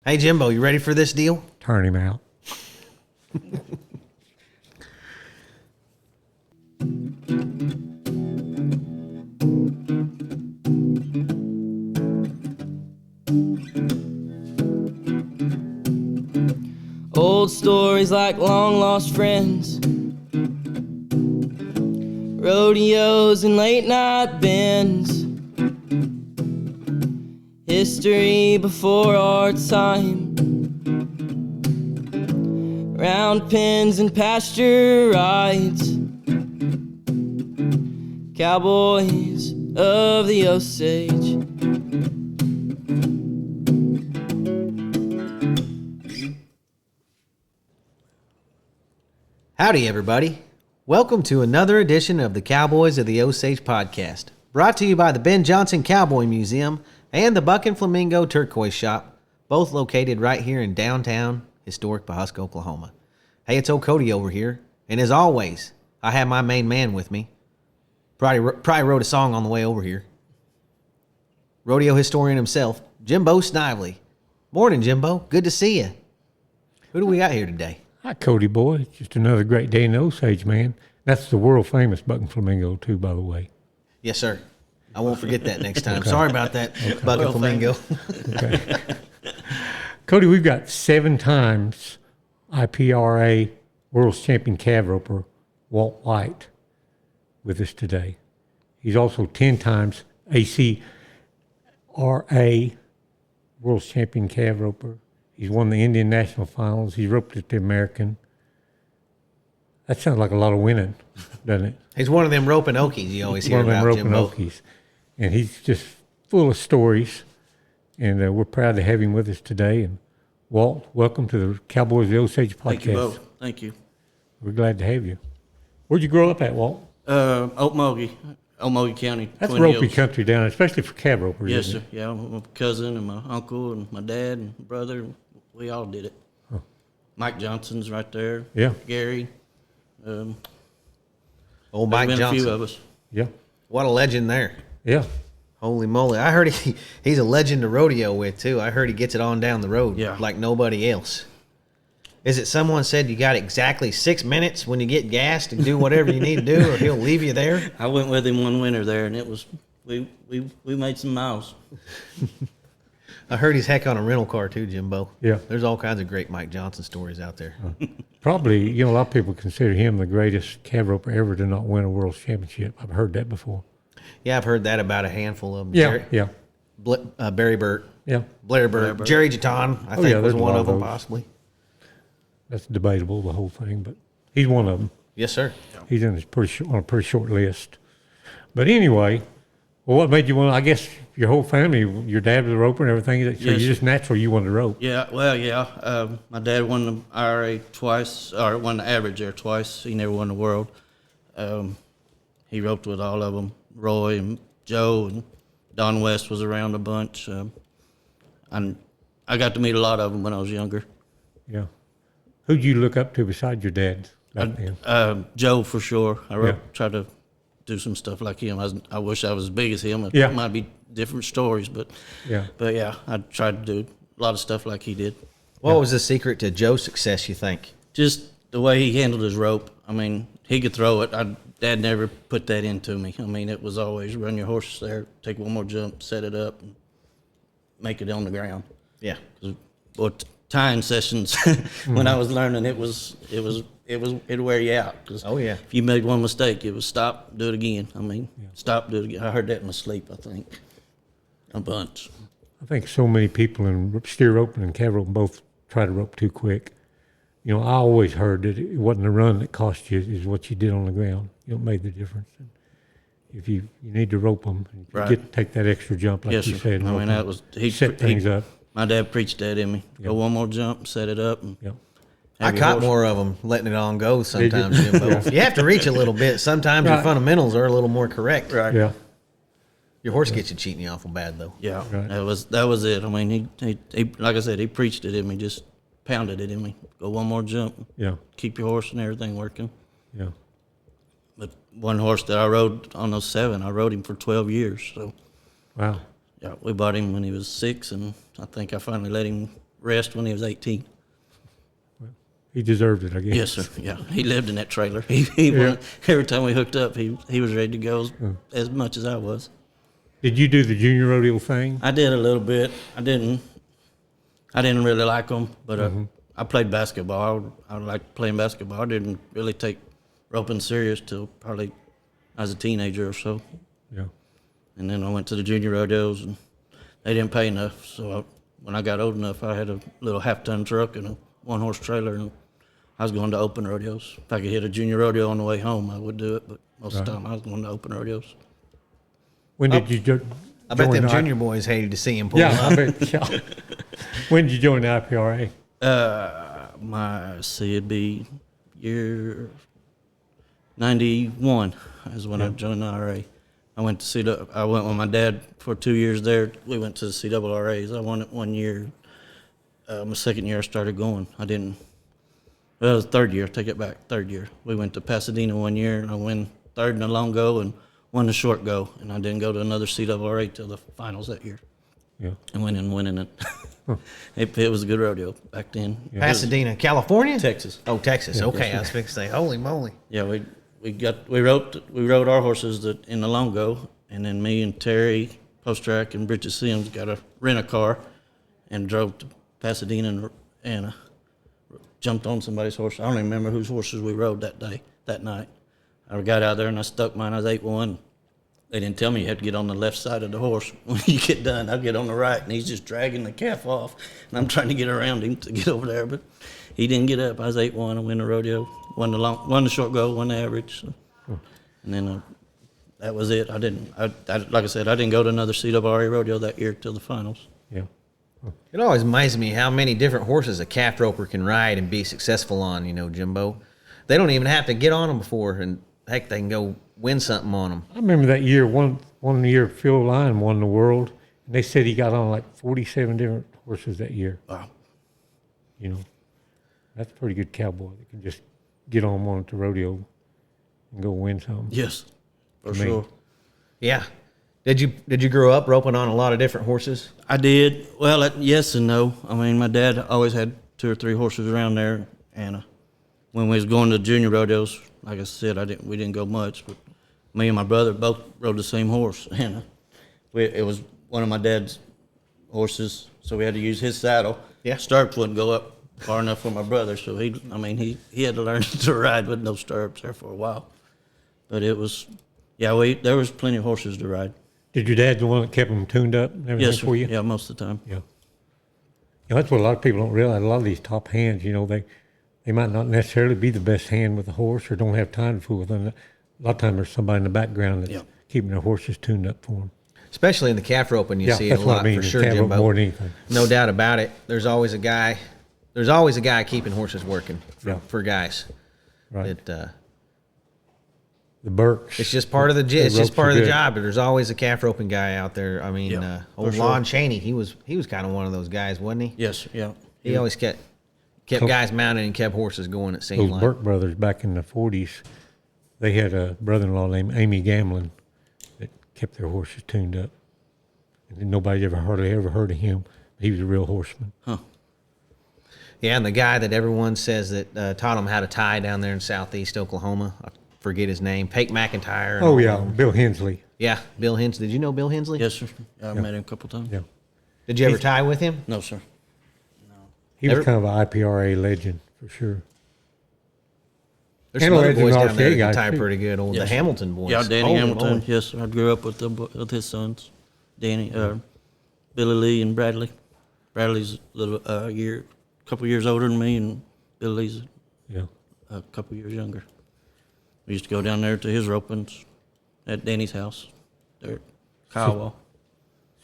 Hey, Jimbo, you ready for this deal? Turn him out. Old stories like long lost friends, rodeos and late night bends, history before our time, round pens and pasture rides, cowboys of the Osage. Howdy, everybody. Welcome to another edition of the Cowboys of the Osage podcast, brought to you by the Ben Johnson Cowboy Museum and the Buck and Flamingo Turquoise Shop, both located right here in downtown historic Pawhuska, Oklahoma. Hey, it's old Cody over here, and as always, I have my main man with me. Probably wrote a song on the way over here. Rodeo historian himself, Jimbo Snively. Morning, Jimbo. Good to see you. Who do we got here today? Hi, Cody boy. Just another great day in the Osage, man. That's the world famous Buck and Flamingo, too, by the way. Yes, sir. I won't forget that next time. Okay. Sorry about that, Buck and Flamingo. Okay. Cody, we've got 7 times IPRA World's Champion Calf Roper, Walt White, with us today. He's also 10 times ACRA World's Champion Calf Roper. He's won the Indian National Finals. He's roped at the American. That sounds like a lot of winning, doesn't it? He's one of them roping Okies you always hear about, Jimbo. One of them roping Okies. And he's just full of stories. And we're proud to have him with us today. And Walt, welcome to the Cowboys of the Osage podcast. Thank you both. Thank you. We're glad to have you. Where'd you grow up at, Walt? Okmulgee County. That's Twin ropey Hills. Country down, especially for calf ropers. Yes, sir. Yeah, my cousin and my uncle and my dad and brother, we all did it. Huh. Mike Johnson's right there. Yeah. Gary. Old Mike been Johnson. A few of us. Yeah. What a legend there. Yeah. Holy moly. I heard he's a legend to rodeo with, too. I heard he gets it on down the road like nobody else. Is it someone said you got exactly 6 minutes when you get gassed and do whatever you need to do, or he'll leave you there? I went with him one winter there, and it was we made some miles. I heard he's heck on a rental car, too, Jimbo. Yeah. There's all kinds of great Mike Johnson stories out there. Probably, a lot of people consider him the greatest calf roper ever to not win a world championship. I've heard that before. Yeah, I've heard that about a handful of them. Yeah. Barry Burt. Yeah. Blair Burt. Jerry Jeton, I think, was one of them, possibly. That's debatable, the whole thing, but he's one of them. Yes, sir. He's on a pretty short list. But anyway, well, what made you want? I guess your whole family, your dad was a roper and everything. So Yes. you just naturally you wanted to rope. Yeah, well, yeah. My dad won the IRA twice, or won the average there twice. He never won the world. He roped with all of them. Roy and Joe and Don West was around a bunch. And I got to meet a lot of them when I was younger. Yeah. Who'd you look up to besides your dad back then? Joe, for sure. I tried to do some stuff like him. I wish I was as big as him. It Yeah. might be different stories, but yeah, I tried to do a lot of stuff like he did. What was the secret to Joe's success, you think? Just the way he handled his rope. I mean, he could throw it. Dad never put that into me. I mean, it was always run your horse there, take one more jump, set it up, and make it on the ground. Yeah. Tying sessions when I was learning, it'd wear you out. Oh, yeah. If you made one mistake, it was stop, do it again. I mean, stop, do it again. I heard that in my sleep, I think, a bunch. I think so many people in steer roping and calf roping both try to rope too quick. I always heard that it wasn't the run that cost you, is what you did on the ground. It made the difference. And if you need to rope them, take that extra jump, like you said. I mean, that was set things up. My dad preached that in me. Go one more jump, set it up. And I caught more of them letting it on go sometimes, Jimbo. You have to reach a little bit. Sometimes your fundamentals are a little more correct. Right. Yeah. Your horse gets you cheating you awful bad, though. Yeah, right. that was it. I mean, he like I said, he preached it in me, just pounded it in me. Go one more jump. Yeah. Keep your horse and everything working. Yeah. But one horse that I rode on those 7, I rode him for 12 years. So. Wow. Yeah, we bought him when he was 6, and I think I finally let him rest when he was 18. He deserved it, I guess. Yes, sir. Yeah, he lived in that trailer. Every time we hooked up, he was ready to go as much as I was. Did you do the junior rodeo thing? I did a little bit. I didn't really like them, but I played basketball. I liked playing basketball. I didn't really take roping serious till probably I was a teenager or so. Yeah. And then I went to the junior rodeos, and they didn't pay enough. So when I got old enough, I had a little half-ton truck and a one-horse trailer, and I was going to open rodeos. If I could hit a junior rodeo on the way home, I would do it, but most of the time I was going to open rodeos. When did you join? I bet them the junior boys hated to see him pull Yeah, up. I bet. Yeah. When did you join the IPRA? It'd be year 91 is when I joined the IRA. I went with my dad for 2 years there. We went to the CRRAs. I won it 1 year. My second year I started going. Well, it was third year. Take it back. Third year. We went to Pasadena 1 year, and I won third in the long go and won the short go. And I didn't go to another CRRA till the finals that year. Yeah. And winning it. It was a good rodeo back then. Yeah. Pasadena, California? Texas. Oh, Texas. Okay, I was fixing to say, holy moly. Yeah, we rode our horses in the long go, and then me and Terry Postrack and Bridget Sims got to rent a car and drove to Pasadena and jumped on somebody's horse. I don't even remember whose horses we rode that night. I got out there and I stuck mine. I was 8-1. They didn't tell me you had to get on the left side of the horse. When you get done, I'll get on the right, and he's just dragging the calf off, and I'm trying to get around him to get over there, but he didn't get up. I was 8-1. I won the rodeo, won the short go, won the average. So. And then that was it. Like I said, I didn't go to another CRRA rodeo that year till the finals. Yeah. It always amazes me how many different horses a calf roper can ride and be successful on, Jimbo. They don't even have to get on them before, and heck, they can go win something on them. I remember that year, one year Phil Lyon won the world, and they said he got on like 47 different horses that year. Wow. That's a pretty good cowboy that can just get on one at the rodeo and go win something. Yes, for To me. sure. Yeah. Did you grow up roping on a lot of different horses? I did. Well, yes and no. I mean, my dad always had 2 or 3 horses around there, and when we was going to junior rodeos, like I said, we didn't go much, but me and my brother both rode the same horse, and it was one of my dad's horses, so we had to use his saddle. Yeah. Stirrups wouldn't go up far enough for my brother, so he had to learn to ride with no stirrups there for a while. But it was, there was plenty of horses to ride. Did your dad the one that kept them tuned up and everything Yes, sir. for you? Yeah, most of the time. Yeah. That's what a lot of people don't realize. A lot of these top hands, they might not necessarily be the best hand with the horse or don't have time to fool with them. A lot of times there's somebody in the background that's keeping their horses tuned up for them. Especially in the calf roping, you see it that's a what lot I mean. for You sure, can't rope Jimbo. more than anything. No doubt about it. There's always a guy keeping horses working for guys. Right. The Burks. It's just part of the Their it's just ropes part are of the good. job. But there's always a calf roping guy out there. I mean, old for sure. Lon Chaney, he was kind of one of those guys, wasn't he? Yes, yeah. He always kept guys mounted and kept horses going. It seemed Those like. Burke brothers back in the 40s, they had a brother-in-law named Amy Gamlin that kept their horses tuned up. And nobody ever heard of him. He was a real horseman. Huh. Yeah, and the guy that everyone says that taught him how to tie down there in southeast Oklahoma, I forget his name, Pake McIntyre. and Oh, all yeah, of them. Bill Hensley. Yeah, Bill Hensley. Did you know Bill Hensley? Yes, sir. I met him a couple times. Yeah. Did you ever tie with him? No, sir. He was Ever- kind of an IPRA legend for sure. There's And some other legend boys down RCA there that can guys, tie too. pretty good. The Yes. Hamilton boys. Yeah, Danny Holy Hamilton. moly. Yes, sir. I grew up with his sons, Danny, Billy Lee, and Bradley. Bradley's a couple years older than me, and Billy Lee's Yeah. a couple years younger. We used to go down there to his ropings at Danny's house there at Kiowa.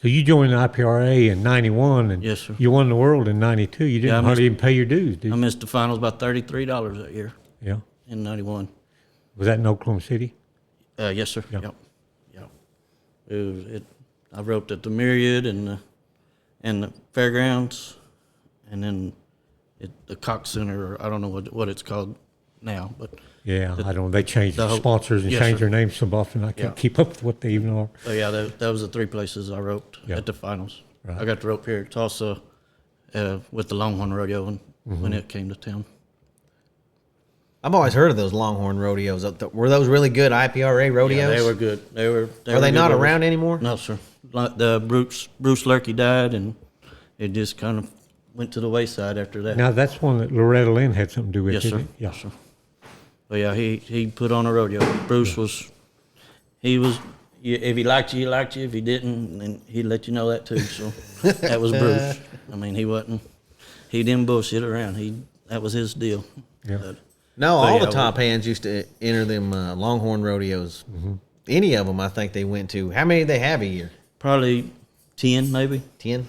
So you joined the IPRA in 91, and Yes, sir. you won the world in 92. You Yeah, I didn't hardly even pay your dues, did I you? missed the finals by $33 that year Yeah. in '91. Was that in Oklahoma City? Yes, sir. Yeah. Yep. I roped at the Myriad and the fairgrounds, and then the Cox Center, or I don't know what it's called now, but Yeah, I don't know. They changed the the whole- sponsors and Yes, changed sir. their names so often I can't Yeah. keep up with what they even are. that was the 3 places I roped Yeah. at the finals. Right. I got to rope here at Tulsa, with the Longhorn Rodeo when it came to town. I've always heard of those Longhorn rodeos. Were those really good IPRA rodeos? Yeah, they were good. Are they not around anymore? No, sir. Like the Bruce Lurkey died, and it just kind of went to the wayside after that. Now, that's one that Loretta Lynn had something to do with, Yes, didn't sir. it? Yeah. Yes, sir. But yeah, he put on a rodeo. Bruce was, if he liked you, he liked you. If he didn't, then he'd let you know that too. So that was Bruce. I mean, he didn't bullshit around. That was his deal. Yeah. No, all the top hands used to enter them Longhorn rodeos. Any of them, I think they went to. How many did they have a year? Probably 10, maybe. 10?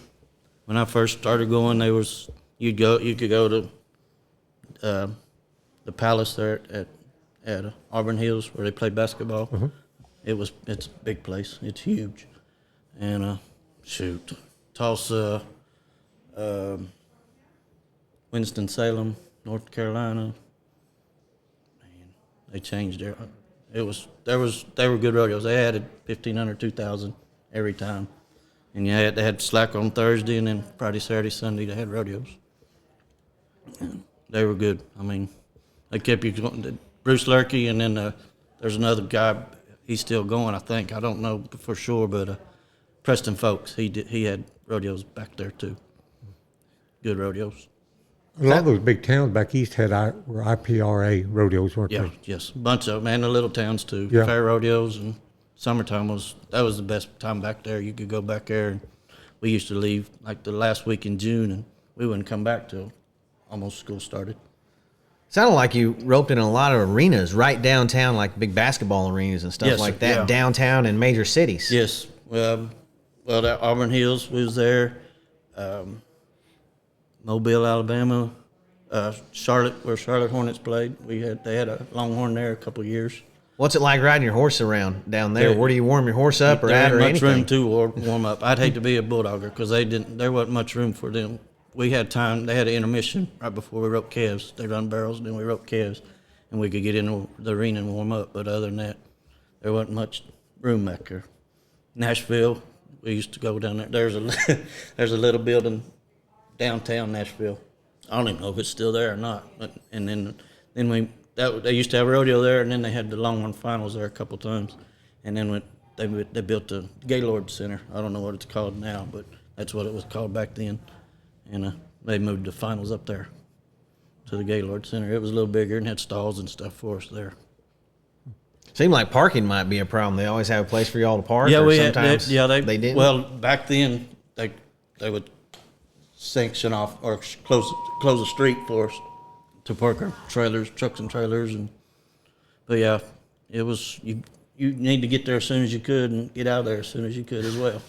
When I first started going, you could go to the Palace there at Auburn Hills where they play basketball. It's a big place. It's huge, and Tulsa, Winston-Salem, North Carolina. Man, they changed there. They were good rodeos. They added 1,500, 2,000 every time. And they had slack on Thursday, and then Friday, Saturday, Sunday they had rodeos. And they were good. I mean, they kept you going. Bruce Lurkey, and then there's another guy. He's still going, I think. I don't know for sure, but Preston Folks. He had rodeos back there too. Good rodeos. A lot of those big towns back east were IPRA rodeos, weren't Yeah, they? yes, a bunch of them, and the little towns too. Yeah. Fair rodeos, and summertime was the best time back there. You could go back there, and we used to leave like the last week in June, and we wouldn't come back till almost school started. Sounded like you roped in a lot of arenas right downtown, like big basketball arenas and stuff Yes, like sir, that, yeah. downtown in major cities. Yes, well, that Auburn Hills was there, Mobile, Alabama, Charlotte, where Charlotte Hornets played. They had a Longhorn there a couple of years. What's it like riding your horse around down there? Yeah. Where do you warm your horse up or There at ain't or much anything? room to warm up. I'd hate to be a bulldogger because there wasn't much room for them. We had time. They had an intermission right before we roped calves. They run barrels, and then we roped calves, and we could get in the arena and warm up. But other than that, there wasn't much room back there. Nashville, we used to go down there. There's a little building downtown Nashville. I don't even know if it's still there or not. But and then they used to have a rodeo there, and then they had the Longhorn finals there a couple times, and then they built the Gaylord Center. I don't know what it's called now, but that's what it was called back then. And they moved the finals up there to the Gaylord Center. It was a little bigger and had stalls and stuff for us there. Seemed like parking might be a problem. They always have a place for y'all to park. Yeah, or we had. sometimes They didn't. Well, back then they would sanction off or close the street for us to park our trucks and trailers, but yeah, it was you need to get there as soon as you could and get out of there as soon as you could as well.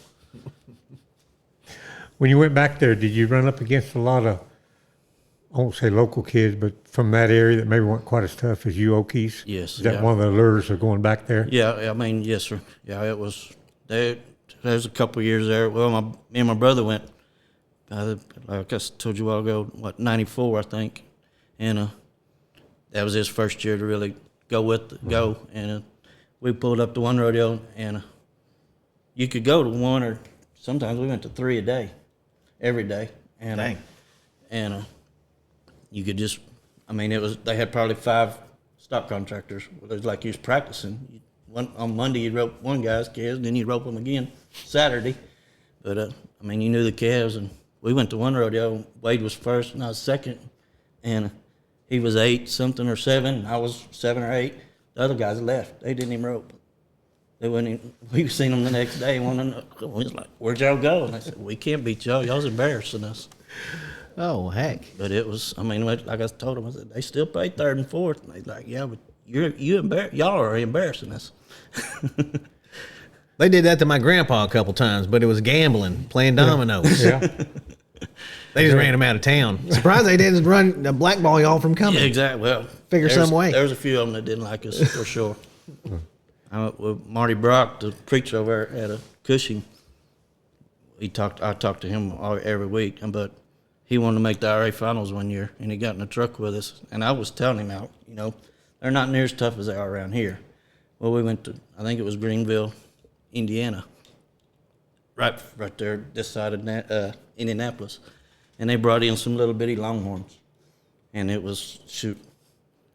When you went back there, did you run up against a lot of, I won't say local kids, but from that area that maybe weren't quite as tough as you Okies? Yes. Is that yeah. one of the allures of going back there? Yeah, I mean, yes, sir. Yeah, it was. There's a couple of years there. Well, me and my brother went. Like I told you a while ago, 94, I think, and that was his first year to really go. And we pulled up to one rodeo, and you could go to one, or sometimes we went to 3 a day, every day. And Dang. And you could just, I mean, they had probably 5 stock contractors. It was like you was practicing. On Monday you'd rope one guy's calves, then you'd rope them again Saturday. But I mean, you knew the calves, and we went to one rodeo. Wade was first, and I was second, and he was 8 something or 7. And I was 7 or 8. The other guys left. They didn't even rope. They wouldn't even, we seen them the next day. One of them was like, "Where'd y'all go?" And I said, "We can't beat y'all. Y'all's embarrassing us." Oh, heck. But it was, I mean, like I told them, I said, they still pay 3rd and 4th. And they're like, "Yeah, but y'all are embarrassing us." They did that to my grandpa a couple times, but it was gambling, playing dominoes. Yeah. They just ran him out of town. Surprised they didn't run blackball y'all from coming. Yeah, exactly. Well, Figure some way. There was a few of them that didn't like us for sure. With Marty Brock, the preacher over at Cushing, I talked to him every week, but he wanted to make the IRA finals one year, and he got in a truck with us, and I was telling him out, they're not near as tough as they are around here. Well, we went to, I think it was Greenville, Indiana, right there, this side of Indianapolis. and they brought in some little bitty longhorns, and it was shoot.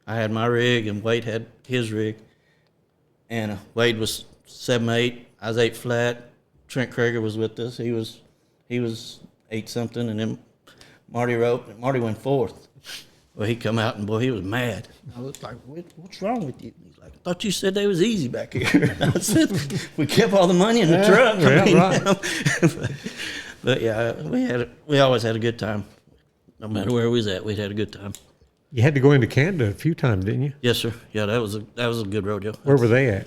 I had my rig, and Wade had his rig, and Wade was 7'8", I was 8 flat. Trent Krager was with us. He was 8 something, and then Marty roped, and Marty went 4th. Well, he come out, and boy, he was mad. I was like, "What's wrong with you?" He's like, "I thought you said they was easy back here." I said, "We kept all the money in the truck." Right. But yeah, we always had a good time. No matter where we was at, we had a good time. You had to go into Canada a few times, didn't you? Yes, sir. Yeah, that was a good rodeo. Where were they at?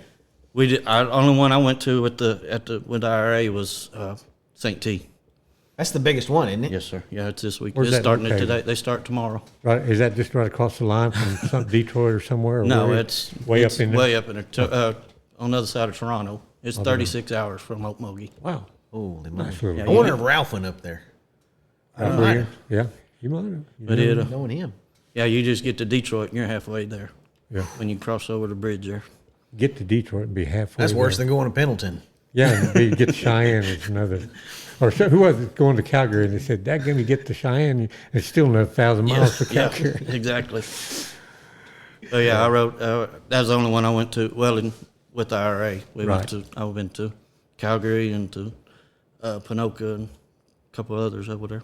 We did. Only one I went to with the IRA was St. T. That's the biggest one, isn't it? Yes, sir. Yeah, it's this week. Where's They're that starting it located? today. They start tomorrow. Right, is that just right across the line from Detroit or somewhere? Or No, where? it's way it's up in there. way up in there, on the other side of Toronto. It's 36 hours from Okmulgee. Wow. Holy Nice moly. little I wonder if Ralph went up there. Right might where have. you- Yeah, you might have. But it, Knowing him. yeah, you just get to Detroit and you're halfway there Yeah. when you cross over the bridge there. Get to Detroit and be halfway That's worse there. than going to Pendleton. Yeah, and get to Cheyenne, it's another. Or so, who was it going to Calgary? And they said, "That gonna get to Cheyenne, it's still another 1,000 miles to Calgary." Exactly. So yeah, I wrote. That was the only one I went to. Well, with the IRA, I went to Calgary and to Ponoka and a couple others over there.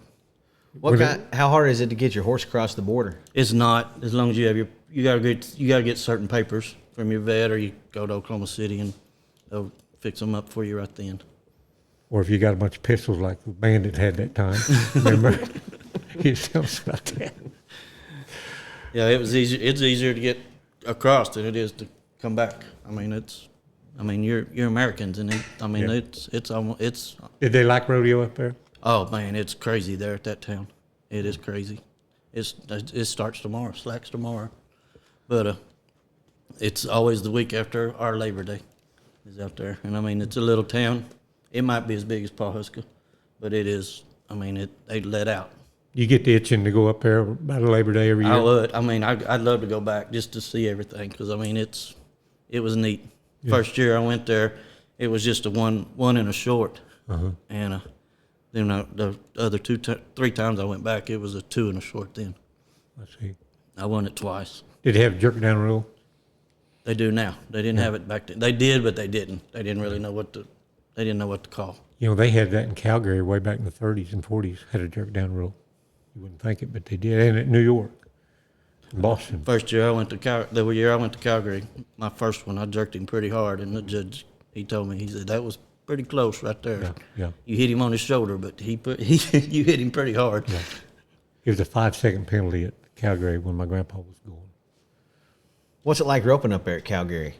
How hard is it to get your horse across the border? It's not, as long as you have you gotta get certain papers from your vet, or you go to Oklahoma City and they'll fix them up for you right then. Or if you got a bunch of pistols like the bandit had that time, remember? He was telling us about that. Yeah, it was easier. It's easier to get across than it is to come back. You're Americans, and it's almost. Did they like rodeo up there? Oh man, it's crazy there at that town. It is crazy. It starts tomorrow, slacks tomorrow, but it's always the week after our Labor Day is out there, and it's a little town. It might be as big as Pawhuska, but it is. They let out. You get the itching to go up there about a Labor Day every year? I would. I'd love to go back just to see everything because it was neat. Yeah. First year I went there, it was just a one and a short, and then the other 3 times I went back, it was a 2 and a short. Then I see. I won it twice. Did they have jerk down rule? They do now. They didn't have it back then. They did, but they didn't. They didn't really know what to. They didn't know what to call. You know, they had that in Calgary way back in the 30s and 40s, had a jerk down rule. You wouldn't think it, but they did. And at New York, and Boston. First year I went to the year I went to Calgary, my first one, I jerked him pretty hard, and the judge, he told me, he said, that was pretty close right there. Yeah, yeah. You hit him on his shoulder, but you hit him pretty hard. Yeah. It was a 5-second penalty at Calgary when my grandpa was going. What's it like roping up there at Calgary?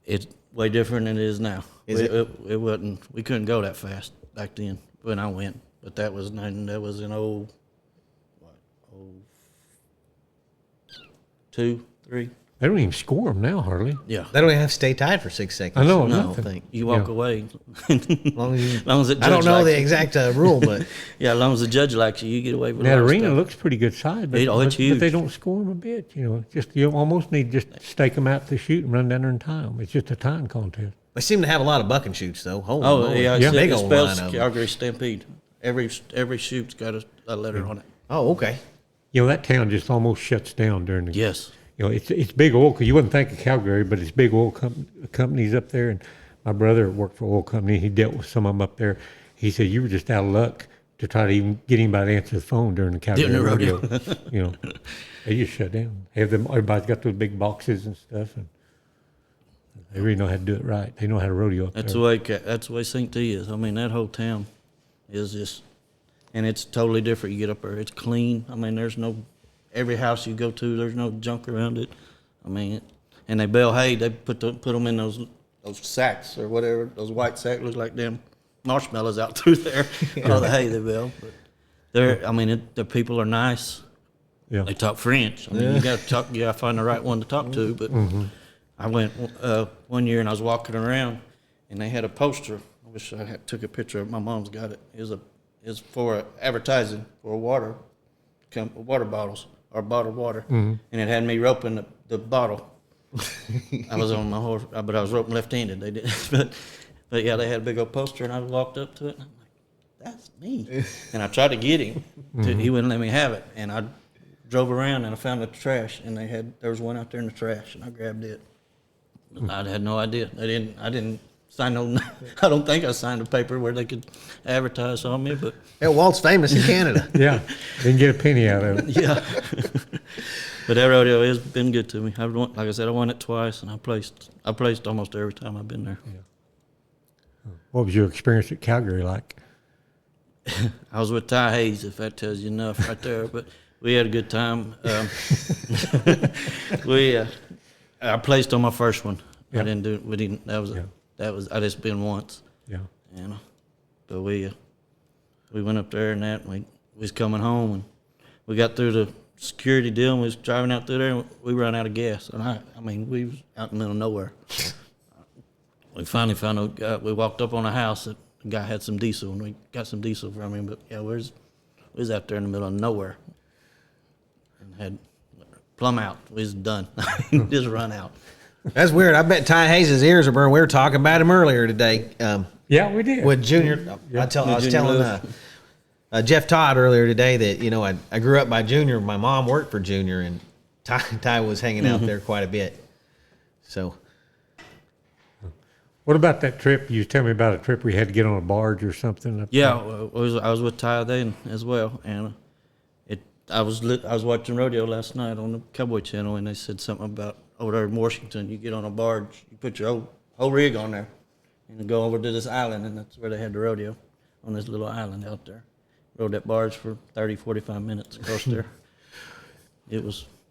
It's way different than it is now. Is it? It wasn't. We couldn't go that fast back then when I went, but that was in 02, 03. They don't even score them now, hardly. Yeah. They don't even have to stay tied for 6 seconds. I know, I don't nothing. think. You walk Yeah. away. As long as you, long as the I don't judge know likes the you. exact rule, but Yeah, as long as the judge likes you, you get away with That a lot of arena stuff. looks pretty good size, but, It's huge. but they don't score them a bit. You know, just you almost need to just stake them out to shoot and run down there and tie them. It's just a time contest. they seem to have a lot of buck and shoots, though. Holy Oh moly. yeah, Yeah. Big it old spells line of 'em. Calgary Stampede. Every shoot's got a letter on it. Oh, okay. You know, that town just almost shuts down during the. Yes. You know, it's big oil. Cause you wouldn't think of Calgary, but it's big oil companies up there. And my brother worked for an oil company. He dealt with some of them up there. He said you were just out of luck to try to even get anybody to answer the phone during the Calgary During the rodeo. rodeo. You know, they just shut down. Everybody's got those big boxes and stuff, and they really know how to do it right. They know how to rodeo up That's there. the way St. T is. That whole town is just, and it's totally different. You get up there, it's clean. There's no, every house you go to, there's no junk around it. And they bale hay. They put them in those sacks or whatever. Those white sacks look like them marshmallows out through there. All the hay they bale. But the people are nice. Yeah. They talk French. You got to talk. You got to find the right one to talk to. But I went one year and I was walking around, and they had a poster. I wish I took a picture of it. My mom's got it. It's for advertising for water bottles or bottled water, and it had me roping the bottle. I was on my horse, but I was roping left-handed. They did, but yeah, they had a big old poster, and I walked up to it, and I'm like, that's me. And I tried to get him. He wouldn't let me have it. And I drove around and I found the trash, and there was one out there in the trash, and I grabbed it. I had no idea. I didn't sign no. I don't think I signed a paper where they could advertise on me, but Yeah, Walt's famous in Canada. Yeah, didn't get a penny out of it. yeah. But that rodeo has been good to me. Like I said, I won it twice, and I placed almost every time I've been there. What was your experience at Calgary like? I was with Ty Hayes, if that tells you enough right there. But we had a good time. I placed on my first one. Yeah. I didn't do. We didn't. That was. I just been once. Yeah. But we went up there and we was coming home, and we got through the security deal, and we was driving out through there, and we ran out of gas. And I mean, we was out in the middle of nowhere. We finally found a guy. We walked up on a house that the guy had some diesel, and we got some diesel from him. But yeah, we was out there in the middle of nowhere, and had plumb out. We was done. Just run out. That's weird. I bet Ty Hayes' ears are burned. We were talking about him earlier today. Yeah, we did. With Junior. I was telling Jeff Todd earlier today that, I grew up by Junior. My mom worked for Junior, and Ty was hanging out there quite a bit. So. What about that trip? You tell me about a trip we had to get on a barge or something. Yeah, I was with Ty then as well, and I was watching rodeo last night on the Cowboy Channel, and they said something about over there in Washington, you get on a barge, you put your whole rig on there, and you go over to this island, and that's where they had the rodeo, on this little island out there. Rode that barge for 30, 45 minutes across there. You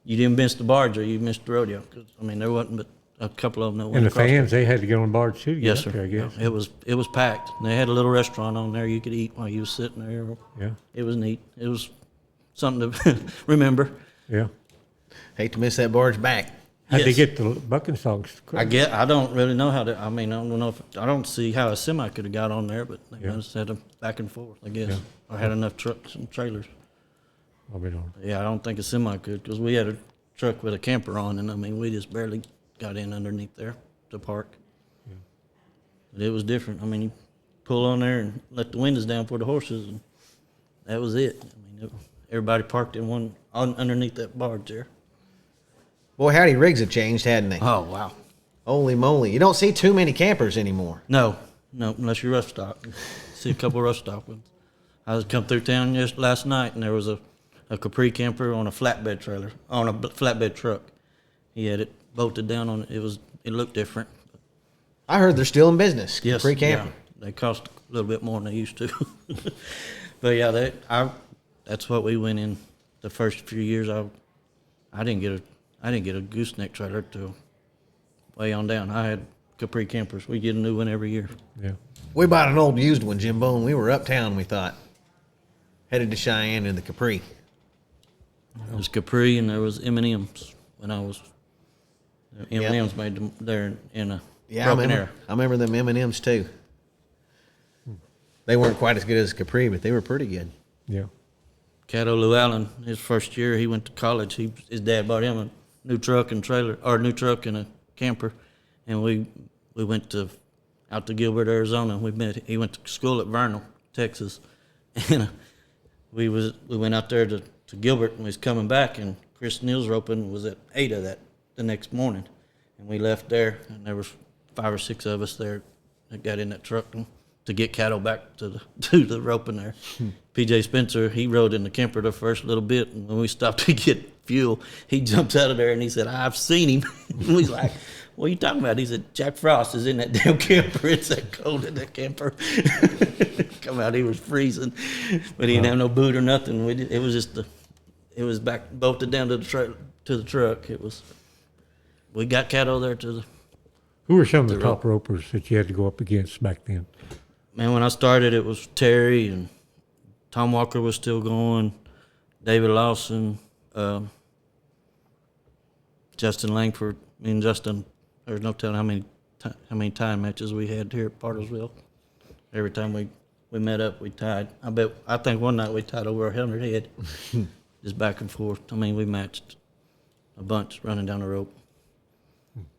didn't miss the barge or you missed the rodeo, 'cause, there wasn't but a couple of them that went And the across fans, there. they had to get on a barge too to get Yes, up sir. there, I guess. Yeah, it was packed. And they had a little restaurant on there you could eat while you was sitting there. Yeah. It was neat. It was something to remember. Yeah. Hate to miss that barge back. How'd they Yes. get the bucking songs? I don't really know how to. I don't know if I don't see how a semi could have got on there, but they just had them back and forth, I guess. Yeah. Or had enough trucks and trailers. I'll be darned. Yeah, I don't think a semi could, because we had a truck with a camper on, and we just barely got in underneath there to park. Yeah. But it was different. You pull on there and let the windows down for the horses, and that was it. Everybody parked in one underneath that barge there. Boy, howdy, rigs have changed, hadn't they? Oh wow! Holy moly. You don't see too many campers anymore. No, unless you're rough stock. See a couple rough stock ones. I was come through town just last night, and there was a Capri camper on a flatbed trailer, on a flatbed truck. He had it bolted down on it. It looked different. I heard they're still in business. Yes, Free camper. yeah. They cost a little bit more than they used to. But yeah, that's what we went in the first few years. I didn't get a gooseneck trailer till way on down. I had Capri campers. We get a new one every year. Yeah. We bought an old used one, Jimbo, and we were uptown, we thought. Headed to Cheyenne in the Capri. There was Capri and there was M&M's when I was. M&M's made them there in a broken era. I remember them M&M's too. They weren't quite as good as Capri, but they were pretty good. Yeah. Caddo Lou Allen, his first year, he went to college. His dad bought him a new truck and a camper, and we went out to Gilbert, Arizona. He went to school at Vernal, Texas, and we went out there to Gilbert, and we was coming back, and Chris Neal's roping was at Ada the next morning, and we left there, and there was 5 or 6 of us there that got in that truck to get cattle back to the roping there. PJ Spencer, he rode in the camper the first little bit, and when we stopped to get fuel, he jumped out of there and he said, "I've seen him." And we was like, "What are you talking about?" He said, "Jack Frost is in that damn camper. It's that cold in that camper." Come out, he was freezing, but he didn't have no boot or nothing. It was back bolted down to the truck. We got cattle there to the. Who were some of the top ropers that you had to go up against back then? Man, when I started, it was Terry, and Tom Walker was still going, David Lawson, Justin Langford. Justin, there's no telling how many time matches we had here at Bartlesville. Every time we met up, we tied. I think one night we tied over 100 head, just back and forth. We matched a bunch running down the rope.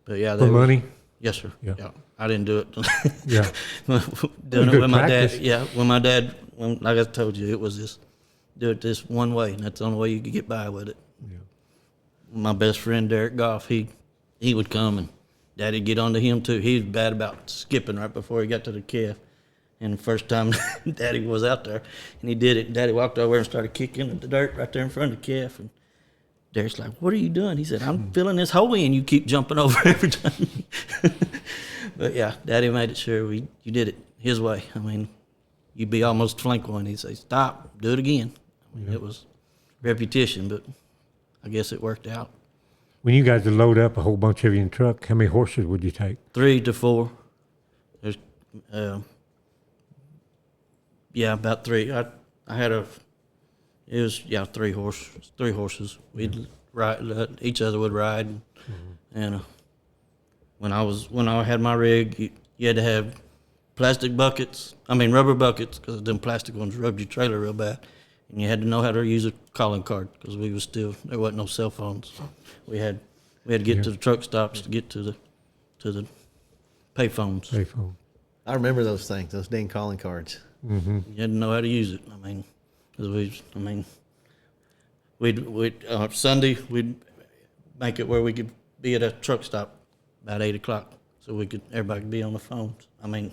But yeah, For money? Yes, sir. Yeah. Yeah. I didn't do it. Yeah. Doing it Good with my practice. dad. Yeah, when my dad, like I told you, it was just do it this one way, and that's the only way you could get by with it. Yeah. My best friend Derek Goff, he would come and Daddy'd get onto him too. He was bad about skipping right before he got to the calf. And the first time Daddy was out there, and he did it, Daddy walked over and started kicking at the dirt right there in front of the calf. And Derek's like, "What are you doing?" He said, "I'm filling this hole in. You keep jumping over every time." But yeah, Daddy made it sure you did it his way. I mean, you'd be almost flank one. He'd say, "Stop, do it again." I mean, It was repetition, but I guess it worked out. When you guys would load up a whole bunch of you in the truck, how many horses would you take? 3 to 4. There's, about 3. I had it was 3 horses. We'd ride, each other would ride, and when I had my rig, you had to have rubber buckets, because them plastic ones rubbed your trailer real bad, and you had to know how to use a calling card, because there wasn't no cell phones. We had to get to the truck stops to get to the payphones. Payphone. I remember those things, those dang calling cards. Mm-hmm. You had to know how to use it. I mean, 'cause we'd Sunday we'd make it where we could be at a truck stop about 8:00, so everybody could be on the phones. I mean,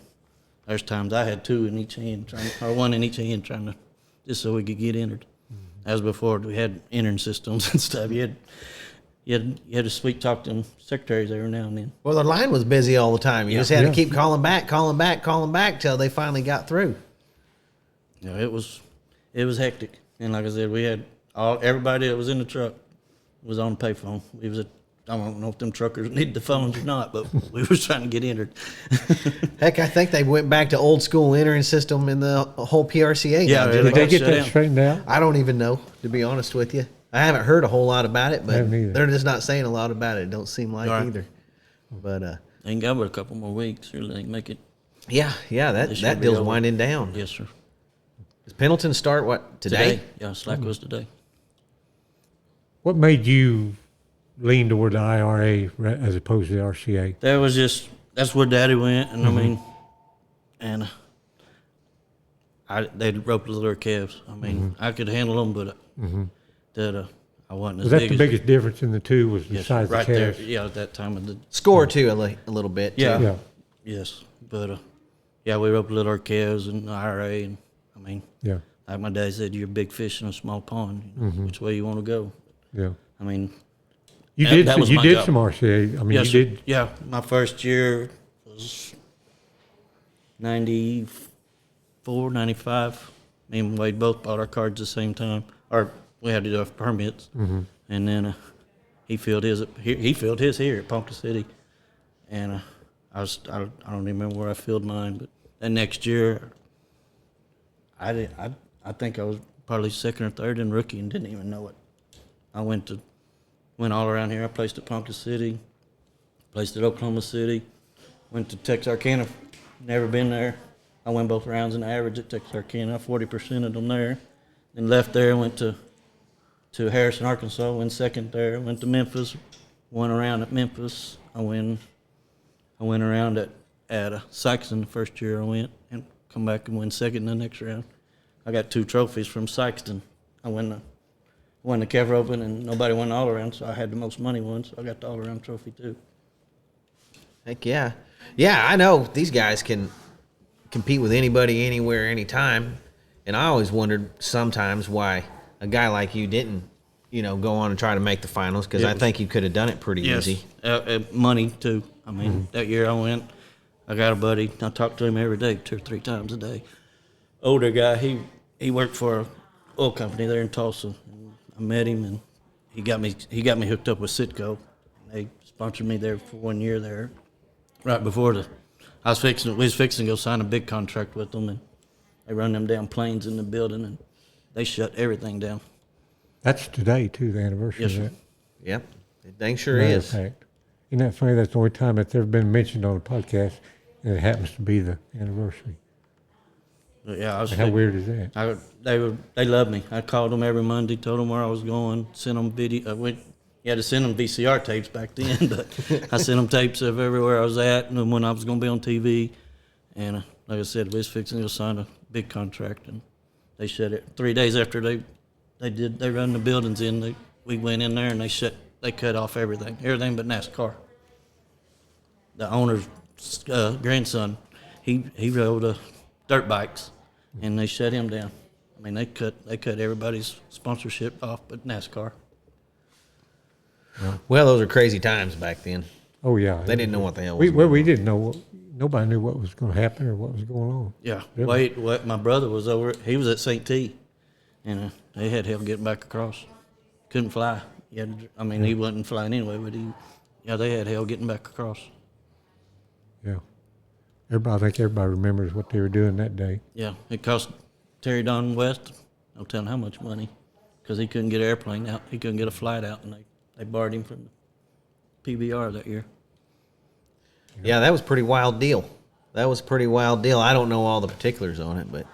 there's times I had 2 in each hand, or 1 in each hand, trying to just so we could get entered. That was before we had entering systems and stuff. You had to sweet talk them secretaries every now and then. Well, the line was busy all the time. You just had Yeah. to keep calling back till they finally got through. Yeah, it was hectic, and like I said, we had everybody that was in the truck was on the payphone. I don't know if them truckers needed the phones or not, but we was trying to get entered. Heck, I think they went back to old school entering system in the whole PRCA. Yeah, now, they didn't Did they they? get shut that down. straightened out? I don't even know, to be honest with you. I haven't heard a whole lot about it, but haven't either. they're just not saying a lot about it. It don't seem like Right. either. But Ain't got but a couple more weeks, really. They can make it. yeah, that It should that be deal's over. winding down. Yes, sir. Does Pendleton start what today? Yeah, Slack was today. What made you lean toward the IRA as opposed to the RCA? That's where Daddy went, and I mean, and they roped the little calves. I mean, I could handle them, but I wasn't as Was that big the as biggest difference in the two? Was the yes, size right of the there. calves? Yeah, at that time of the Score too a little bit. Too. Yeah. Yeah. yes, but we roped little calves and the IRA, and I mean, Yeah. like my dad said, you're a big fish in a small pond. You know, which way you want to go? Yeah. I mean, You That- did. that was You my did job. some RCA. I mean, yes, you sir. did. Yeah, my first year was 94, 95. Me and Wade both bought our cards at the same time. Or we had to do our permits. And then he filled his here at Ponca City. And I don't even remember where I filled mine, but that next year I think I was probably second or third in rookie and didn't even know it. I went all around here. I placed at Ponca City, placed at Oklahoma City, went to Texarkana, never been there. I won both rounds in the average at Texarkana, 40% of them there. Then left there, went to Harrison, Arkansas, went second there. Went to Memphis, won a round at Memphis. I went around at Sykeston the first year I went, and come back and win second in the next round. I got 2 trophies from Sykeston. I won the Kev Open, and nobody won the all-around, so I had the most money one, so I got the all-around trophy too. Heck yeah. Yeah, I know these guys can compete with anybody, anywhere, anytime. And I always wondered sometimes why a guy like you didn't, go on and try to make the finals, because I think you could have done it pretty easy. Money too. I mean, that year I went, I got a buddy. I talked to him every day, 2 or 3 times a day. Older guy, he worked for an oil company there in Tulsa. I met him, and he got me hooked up with Citgo. They sponsored me there for 1 year there. Right before we was fixing to go sign a big contract with them, and they run them down planes in the building, and they shut everything down. That's today too. The anniversary. Yes, of sir. that. Yep, it dang sure Matter of is. fact. Isn't that funny? That's the only time it's ever been mentioned on a podcast, and it happens to be the anniversary. But yeah, I was. How weird is that? They loved me. I called them every Monday, told them where I was going, sent them video. You had to send them VCR tapes back then, but I sent them tapes of everywhere I was at, and when I was going to be on TV. And like I said, we was fixing to sign a big contract, and they shut it 3 days after they run the buildings in. We went in there and they cut off everything but NASCAR. The owner's grandson, he rode dirt bikes, and they shut him down. I mean, they cut everybody's sponsorship off but NASCAR. Well, those are crazy times back then. Oh yeah, They didn't know what the hell was going on. we didn't know. Nobody knew what was going to happen or what was going on. Yeah. Really? What my brother was over. He was at St. T, and they had help getting back across. Couldn't fly. He wasn't flying anyway, but they had hell getting back across. Yeah. I think everybody remembers what they were doing that day. Yeah, it cost Terry Don West, no telling how much money, because he couldn't get an airplane out. He couldn't get a flight out, and they borrowed him from the PBR that year. Yeah, that was a pretty wild deal. I don't know all the particulars on it, but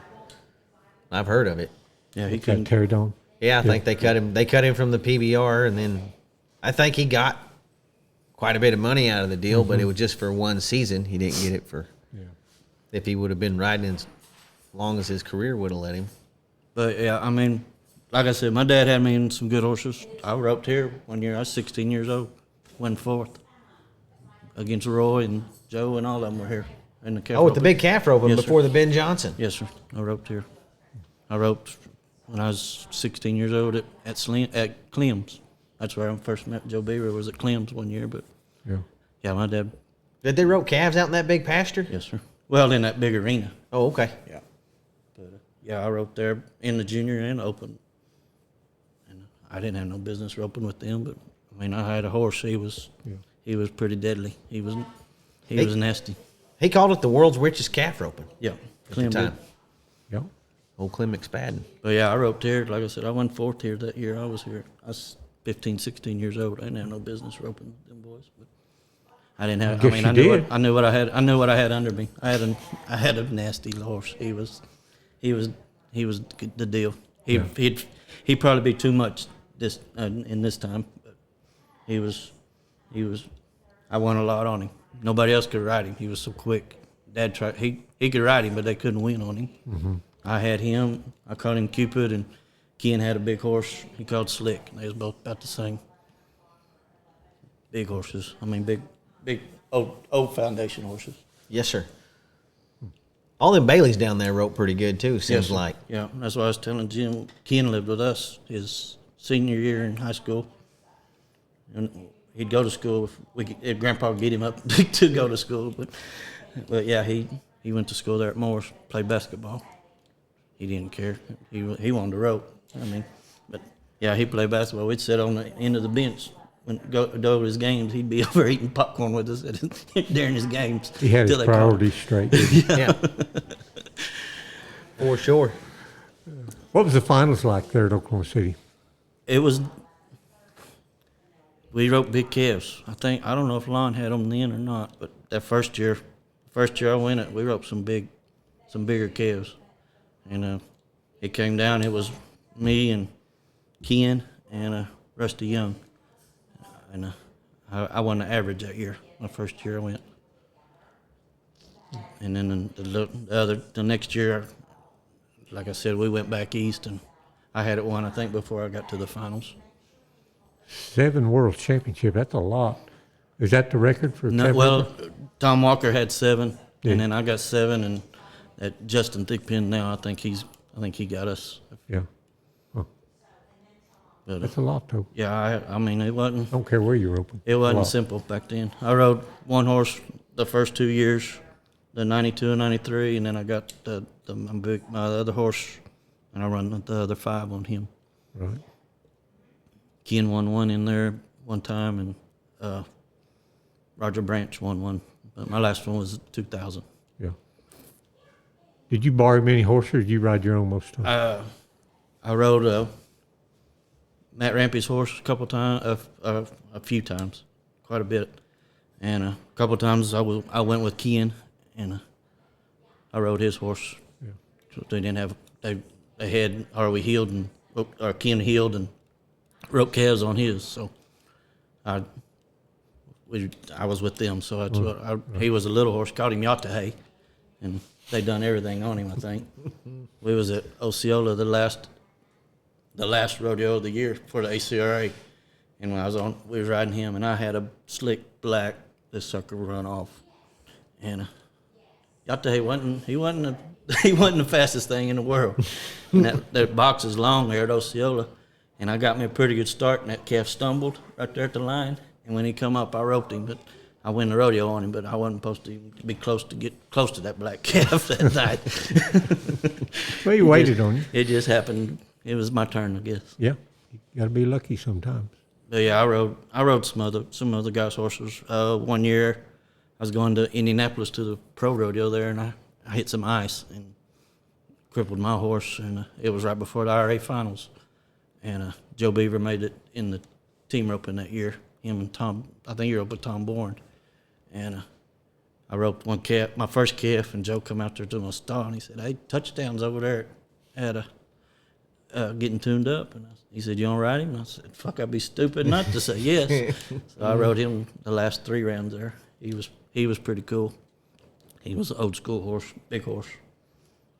I've heard of it. Yeah, he Got couldn't. carried on. Yeah, I think they cut him. They cut him from the PBR, and then I think he got quite a bit of money out of the deal, but it was just for one season. He didn't get it for if he would have been riding as long as his career would have let him. But yeah, I mean, like I said, my dad had me in some good horses. I roped here one year. I was 16 years old, won fourth against Roy and Joe, and all of them were here in the calf Oh, with the roping. big calf roping Yes, before sir. the Ben Johnson. Yes, sir. I roped here. I roped when I was 16 years old at Clem's. That's where I first met Joe Beaver, was at Clem's one year. But Yeah. my dad. Did they rope calves out in that big pasture? Yes, sir. Well, in that big arena. Oh, okay. Yeah. But I roped there in the junior and open. And I didn't have no business roping with them, but I mean, I had a horse. He was pretty deadly. He was nasty. He called it the world's richest calf roping. Yeah. At the Clem time. did. Yeah. Old Clem McSpadden. But yeah, I roped here. Like I said, I won fourth here that year I was here. I was 15, 16 years old. I didn't have no business roping with them boys. But I didn't have. guess you did. I knew what I had. I knew what I had under me. I had a nasty horse. He was the deal. He'd probably be too much this in this time. But he was. I won a lot on him. Nobody else could ride him. He was so quick. Dad tried. He could ride him, but they couldn't win on him. Mm-hmm. I had him. I called him Cupid, and Ken had a big horse he called Slick. And they was both about the same. Big horses. I mean, big old foundation horses. Yes, sir. All them Baileys down there rope pretty good too. Seems Yes, like. Yeah, that's why I was telling Jim. Ken lived with us his senior year in high school, and he'd go to school if Grandpa would get him up to go to school. But yeah, he went to school there at Morris, played basketball. He didn't care. He wanted to rope. I mean, but yeah, he played basketball. We'd sit on the end of the bench. When go to his games, he'd be over eating popcorn with us during his games. He had till his they called. priorities straight. didn't he? Yeah. For sure. What was the finals like there at Oklahoma City? It was. We roped big calves. I don't know if Lon had them then or not, but that first year I went it, we roped some bigger calves, and it came down. It was me and Ken and Rusty Young, and I won the average that year. My first year I went, and then the next year, like I said, we went back east, and I had it won, I think, before I got to the finals. 7 World Championship. That's a lot. Is that the record for? No, Ted well, Weber? Tom Walker had 7, Yeah. and then I got 7, and that Justin Thickpin now, I think he got us. Yeah. Oh, But, that's a lot, though. yeah, I mean, it wasn't Don't care where you're open. it wasn't simple back then. I rode one horse the first 2 years, the 92 and 93, and then I got my other horse, and I run the other 5 on him. Right. Ken won one in there one time, and Roger Branch won one. But my last one was 2000. Yeah. Did you borrow many horses, or did you ride your own most of the time? I rode Matt Rampy's horse a couple times, a few times, quite a bit, and a couple times I went with Ken, and I rode his horse. Yeah. So they didn't have we healed, or Ken healed and roped calves on his. So I was with them, so that's what he was a little horse. Called him Yattahay, and they done everything on him. I think we was at Osceola the last rodeo of the year for the ACRA, and when we was riding him, and I had a slick black. This sucker run off, and Yattahay wasn't the fastest thing in the world. And that box is long there at Osceola, and I got me a pretty good start, and that calf stumbled right there at the line. And when he come up, I roped him, but I win the rodeo on him. But I wasn't supposed to be get close to that black calf that night. Well, you waited on you. It just happened. It was my turn, I guess. Yeah, you got to be lucky sometimes. But yeah, I rode some other guys' horses. 1 year, I was going to Indianapolis to the pro rodeo there, and I hit some ice and crippled my horse. And it was right before the IRA finals, and Joe Beaver made it in the team roping that year. Him and Tom, I think he roped with Tom Bourne. And I roped one calf, my first calf, and Joe come out there to my stall, and he said, "Hey, touchdowns over there at getting tuned up." And he said, "You want to ride him?" And I said, "Fuck, I'd be stupid not to say yes." So I rode him the last 3 rounds there. He was pretty cool. He was an old school horse, big horse.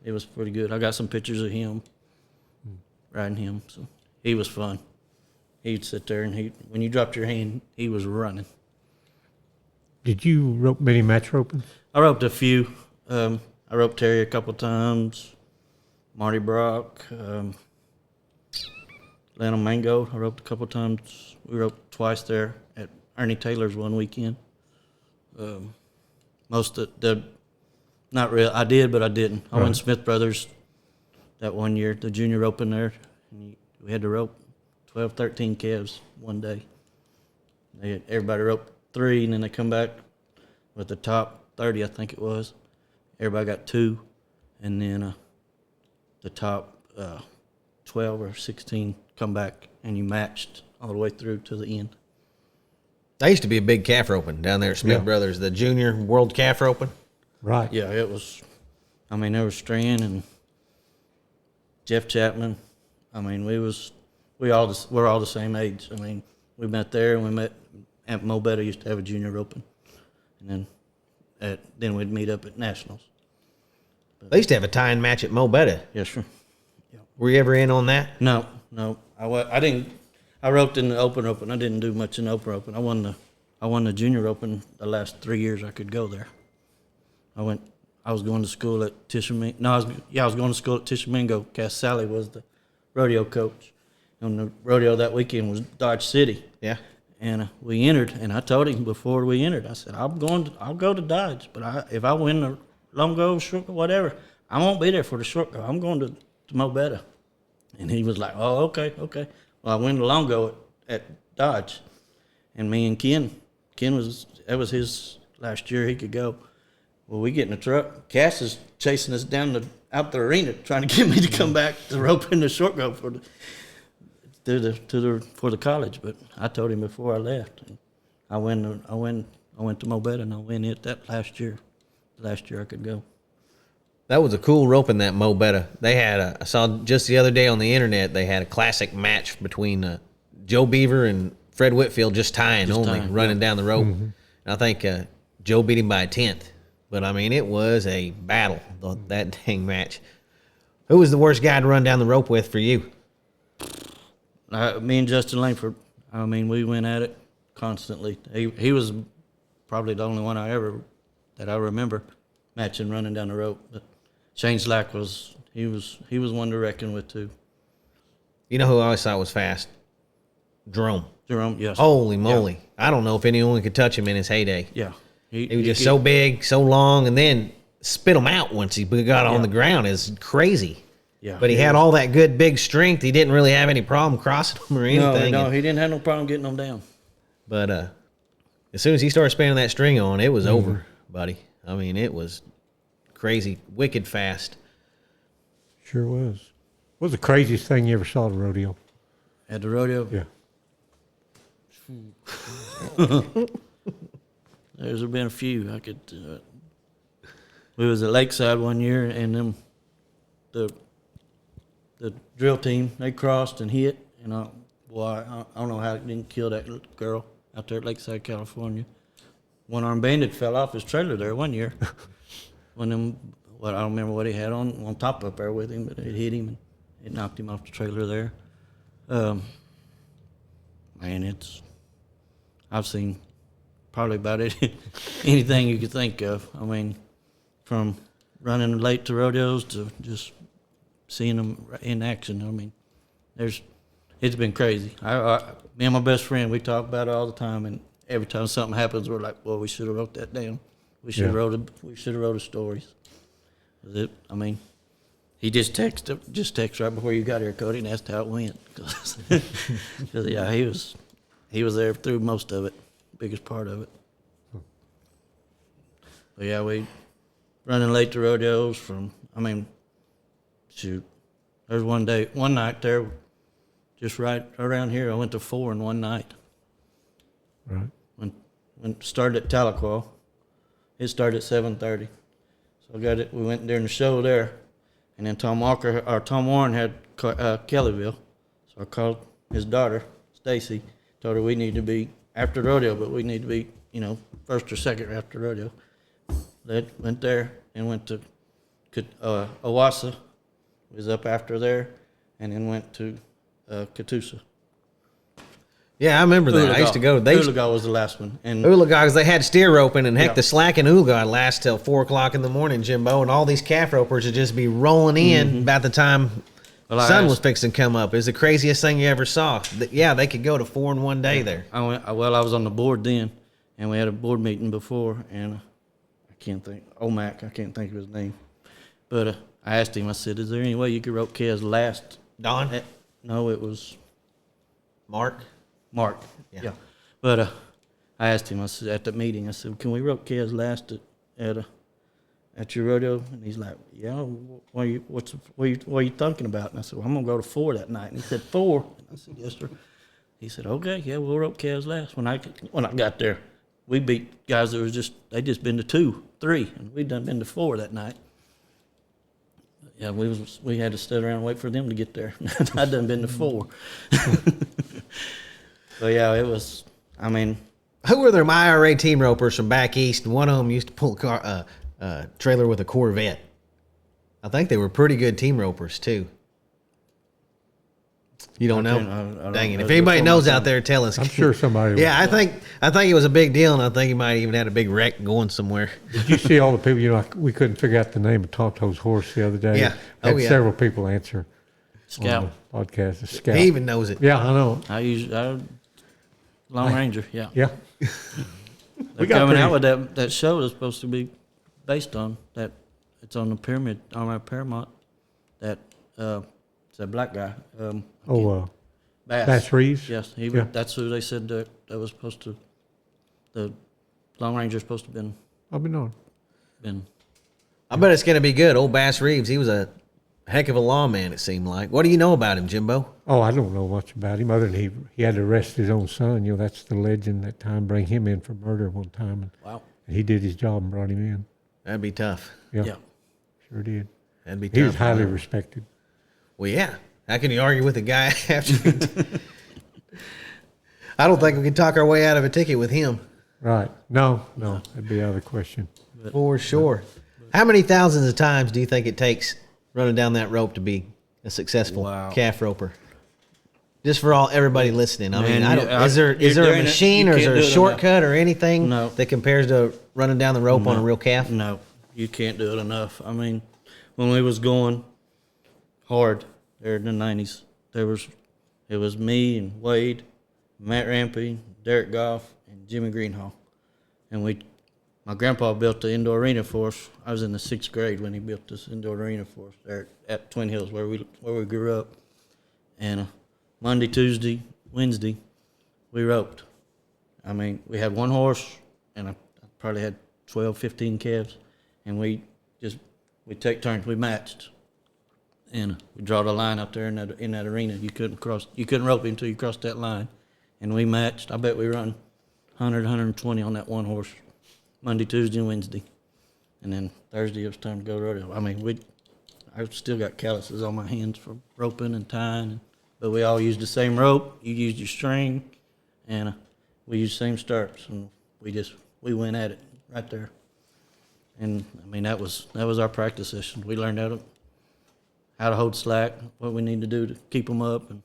It was pretty good. I got some pictures of him riding him, so he was fun. He'd sit there, and when you dropped your hand, he was running. Did you rope many match ropings? I roped a few. I roped Terry a couple times, Marty Brock, Lano Mango. I roped a couple times. We roped twice there at Ernie Taylor's one weekend. Most of the, not real. I did, but I didn't. I went Smith Brothers that 1 year, the junior roping there. And we had to rope 12, 13 calves one day. Everybody roped 3, and then they come back with the top 30, I think it was. Everybody got 2, and then the top 12 or 16 come back, and you matched all the way through to the end. That used to be a big calf roping down there at Smith Brothers, the junior world calf roping. Right. Yeah, it was. I mean, there was Strand and Jeff Chapman. I mean, we're all the same age. I mean, we met there, and we met at Mo Betta used to have a junior roping, and then we'd meet up at nationals. They used to have a tying match at Mo Betta. Yes, sir. Yeah. Were you ever in on that? No. I didn't. I roped in the open open. I didn't do much in the open open. I won the junior open the last 3 years I could go there. I was going to school at Tishomingo. No, I was going to school at Tishomingo. Cass Sally was the rodeo coach. And the rodeo that weekend was Dodge City. Yeah. And we entered, and I told him before we entered, I said, I'll go to Dodge, but if I win the long go, short go, whatever, I won't be there for the short go. I'm going to Mo Betta. And he was like, "Oh, okay. Well, I win the long go at Dodge. And me and Ken that was his last year he could go. Well, we get in the truck. Cass is chasing us out the arena trying to get me to come back to rope in the short go for the college. But I told him before I left. And I went to Mo Betta, and I went it that last year. The last year I could go. That was a cool rope in that Mo Betta. They had I saw just the other day on the internet, they had a classic match between Joe Beaver and Fred Whitfield just tying, running down the rope. Mm-hmm. And I think Joe beat him by a 10th. But, I mean, it was a battle, that dang match. Who was the worst guy to run down the rope with for you? Me and Justin Langford. I mean, we went at it constantly. He was probably the only one that I remember matching running down the rope. But Shane Slack was one to reckon with too. You know who I always thought was fast? Jerome, yes. Holy moly. Yeah. I don't know if anyone could touch him in his heyday. Yeah. He was just so big, so long, and then spit him out once he got on the ground is crazy. Yeah. But he had all that good big strength. He didn't really have any problem crossing them or anything. No, he didn't have no problem getting them down. But as soon as he started spinning that string on, it was over, buddy. I mean, it was crazy, wicked fast. Sure was. What was the craziest thing you ever saw at a rodeo? At the rodeo? Yeah. There's been a few. We was at Lakeside one year, and the drill team, they crossed and hit, and I don't know how it didn't kill that little girl. out there at Lakeside, California. One-armed bandit fell off his trailer there one year. I don't remember what he had on top up there with him, but it hit him and it knocked him off the trailer there. I've seen probably about it, anything you could think of. I mean, from running late to rodeos to just seeing them in action. I mean, it's been crazy. Me and my best friend, we talk about it all the time, and every time something happens, we're like, well, we should have wrote that down. We should have wrote the stories. He just texted right before you got here, Cody, and asked how it went. Cause yeah, he was there through most of it, biggest part of it. But yeah, we running late to rodeos there's one night there, just right around here, I went to 4 in one night. Right. When it started at Tahlequah, it started at 7:30. So we went during the show there, and then Tom Warren had Kellyville. So I called his daughter, Stacy, told her we need to be after rodeo, but we need to be, first or second after rodeo. Went there and went to Owasso, was up after there, and then went to Catoosa. Yeah, I remember that. I used to go. Oologah was the last one. And Oologah, because they had steer roping, and heck, the slack in Oologah lasts till 4 o'clock in the morning, Jimbo, and all these calf ropers would just be rolling in about the time the sun was fixing to come up. It was the craziest thing you ever saw. Yeah, they could go to 4 in one day there. I was on the board then, and we had a board meeting before, and I can't think of his name. But I asked him, I said, is there any way you could rope Kez last? Don? No, it was Mark. Yeah. But I asked him, I said, at the meeting, I said, can we rope Kez last at your rodeo? And he's like, yeah, what are you thinking about? And I said, well, I'm going to go to 4 that night. And he said, 4? And I said, yes, sir. He said, okay, yeah, we'll rope Kez last. When I got there, we beat guys that they just been to 2, 3, and we'd done been to 4 that night. Yeah, we had to sit around and wait for them to get there. I'd done been to 4. But yeah, it was. Who were their IRA team ropers from back east? And one of them used to pull a trailer with a Corvette. I think they were pretty good team ropers too. You don't know? I don't Dang it! know. If anybody knows out there, tell us. I'm sure somebody. Yeah, I think it was a big deal, and I think he might even had a big wreck going somewhere. Did you see all the people? We couldn't figure out the name of Tonto's horse the other day. Yeah. Had several people answer. Scout. On the podcast. Scout. He even knows it. Yeah, I know. I Long Ranger. Yeah. Yeah. They're coming out with that show that's supposed to be based on that. It's on the pyramid on our Paramount. That it's a black guy. Bass Reeves. Yes, Yeah. That's who they said that was supposed to. The Long Ranger's supposed to have I'll be knowing. been. I bet it's going to be good. Old Bass Reeves, he was a heck of a lawman, it seemed like. What do you know about him, Jimbo? Oh, I don't know much about him other than he had to arrest his own son. That's the legend that time. Bring him in for murder one time. And Wow. he did his job and brought him in. That'd be tough. Yeah. Sure did. That'd be tough. He was highly respected. Well, yeah. How can you argue with a guy after? I don't think we can talk our way out of a ticket with him. Right. No, that'd be out of the question. For sure. How many thousands of times do you think it takes running down that rope to be a successful calf roper? Just for everybody listening. Is there a machine or is there a shortcut or anything that compares to running down the rope on a real calf? No, you can't do it enough. When we was going hard there in the 90s, it was me and Wade, Matt Rampy, Derek Goff, and Jimmy Greenhall. And my grandpa built the indoor arena for us. I was in the 6th grade when he built this indoor arena for us there at Twin Hills where we grew up. And Monday, Tuesday, Wednesday, we roped. We had one horse, and I probably had 12, 15 calves, and we take turns. We matched, and we draw the line out there in that arena. You couldn't rope him until you crossed that line, and we matched. I bet we run 100, 120 on that one horse, Monday, Tuesday, and Wednesday, and then Thursday it was time to go rodeo. I still got calluses on my hands from roping and tying. But we all used the same rope. You used your string, and we used same stirrups, and we went at it right there. And I mean, that was our practice session. We learned how to hold slack, what we need to do to keep them up, and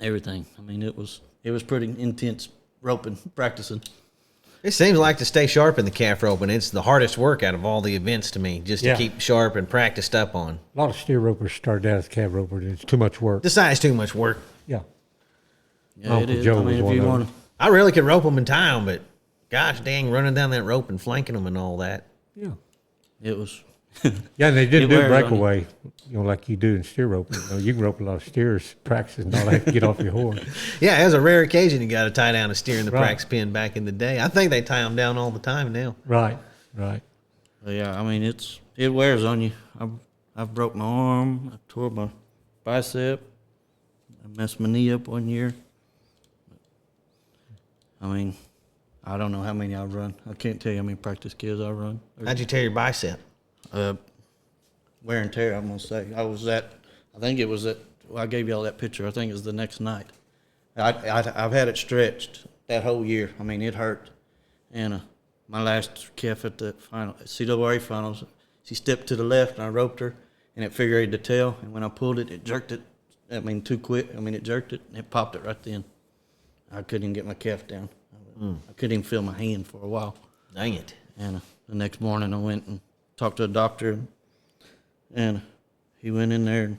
everything. I mean, it was pretty intense roping, practicing. It seems like to stay sharp in the calf roping, it's the hardest work out of all the events to me, just to keep sharp and practiced up on. A lot of steer ropers started out as calf ropers. It's too much work. The size too much work. Yeah. Yeah, Uncle it is. Joe I mean, was if one you of want them. I really could rope them in time, but gosh dang, running down that rope and flanking them and all that. Yeah. it was. Yeah, and they didn't It do wears on you. breakaway, like you do in steer roping. You can rope a lot of steers practicing, all that to get off your horse. Yeah, it was a rare occasion you got to tie down a steer in the Right. practice pen back in the day. I think they tie them down all the time now. Right. But yeah, I mean, it wears on you. I've broke my arm. I tore my bicep. I messed my knee up one year. I mean, I don't know how many I've run. I can't tell you how many practice kills I run. How'd you tear your bicep? Wear and tear, I'm gonna say. I think it was at. Well, I gave y'all that picture. I think it was the next night. I've had it stretched that whole year. I mean, it hurt. And my last calf at the CAA finals, she stepped to the left, and I roped her, and it figure eight the tail. And when I pulled it, it jerked it. I mean, too quick. I mean, it jerked it, and it popped it right then. I couldn't even get my calf down. I couldn't even feel my hand for a while. Dang it. And the next morning, I went and talked to a doctor, and he went in there.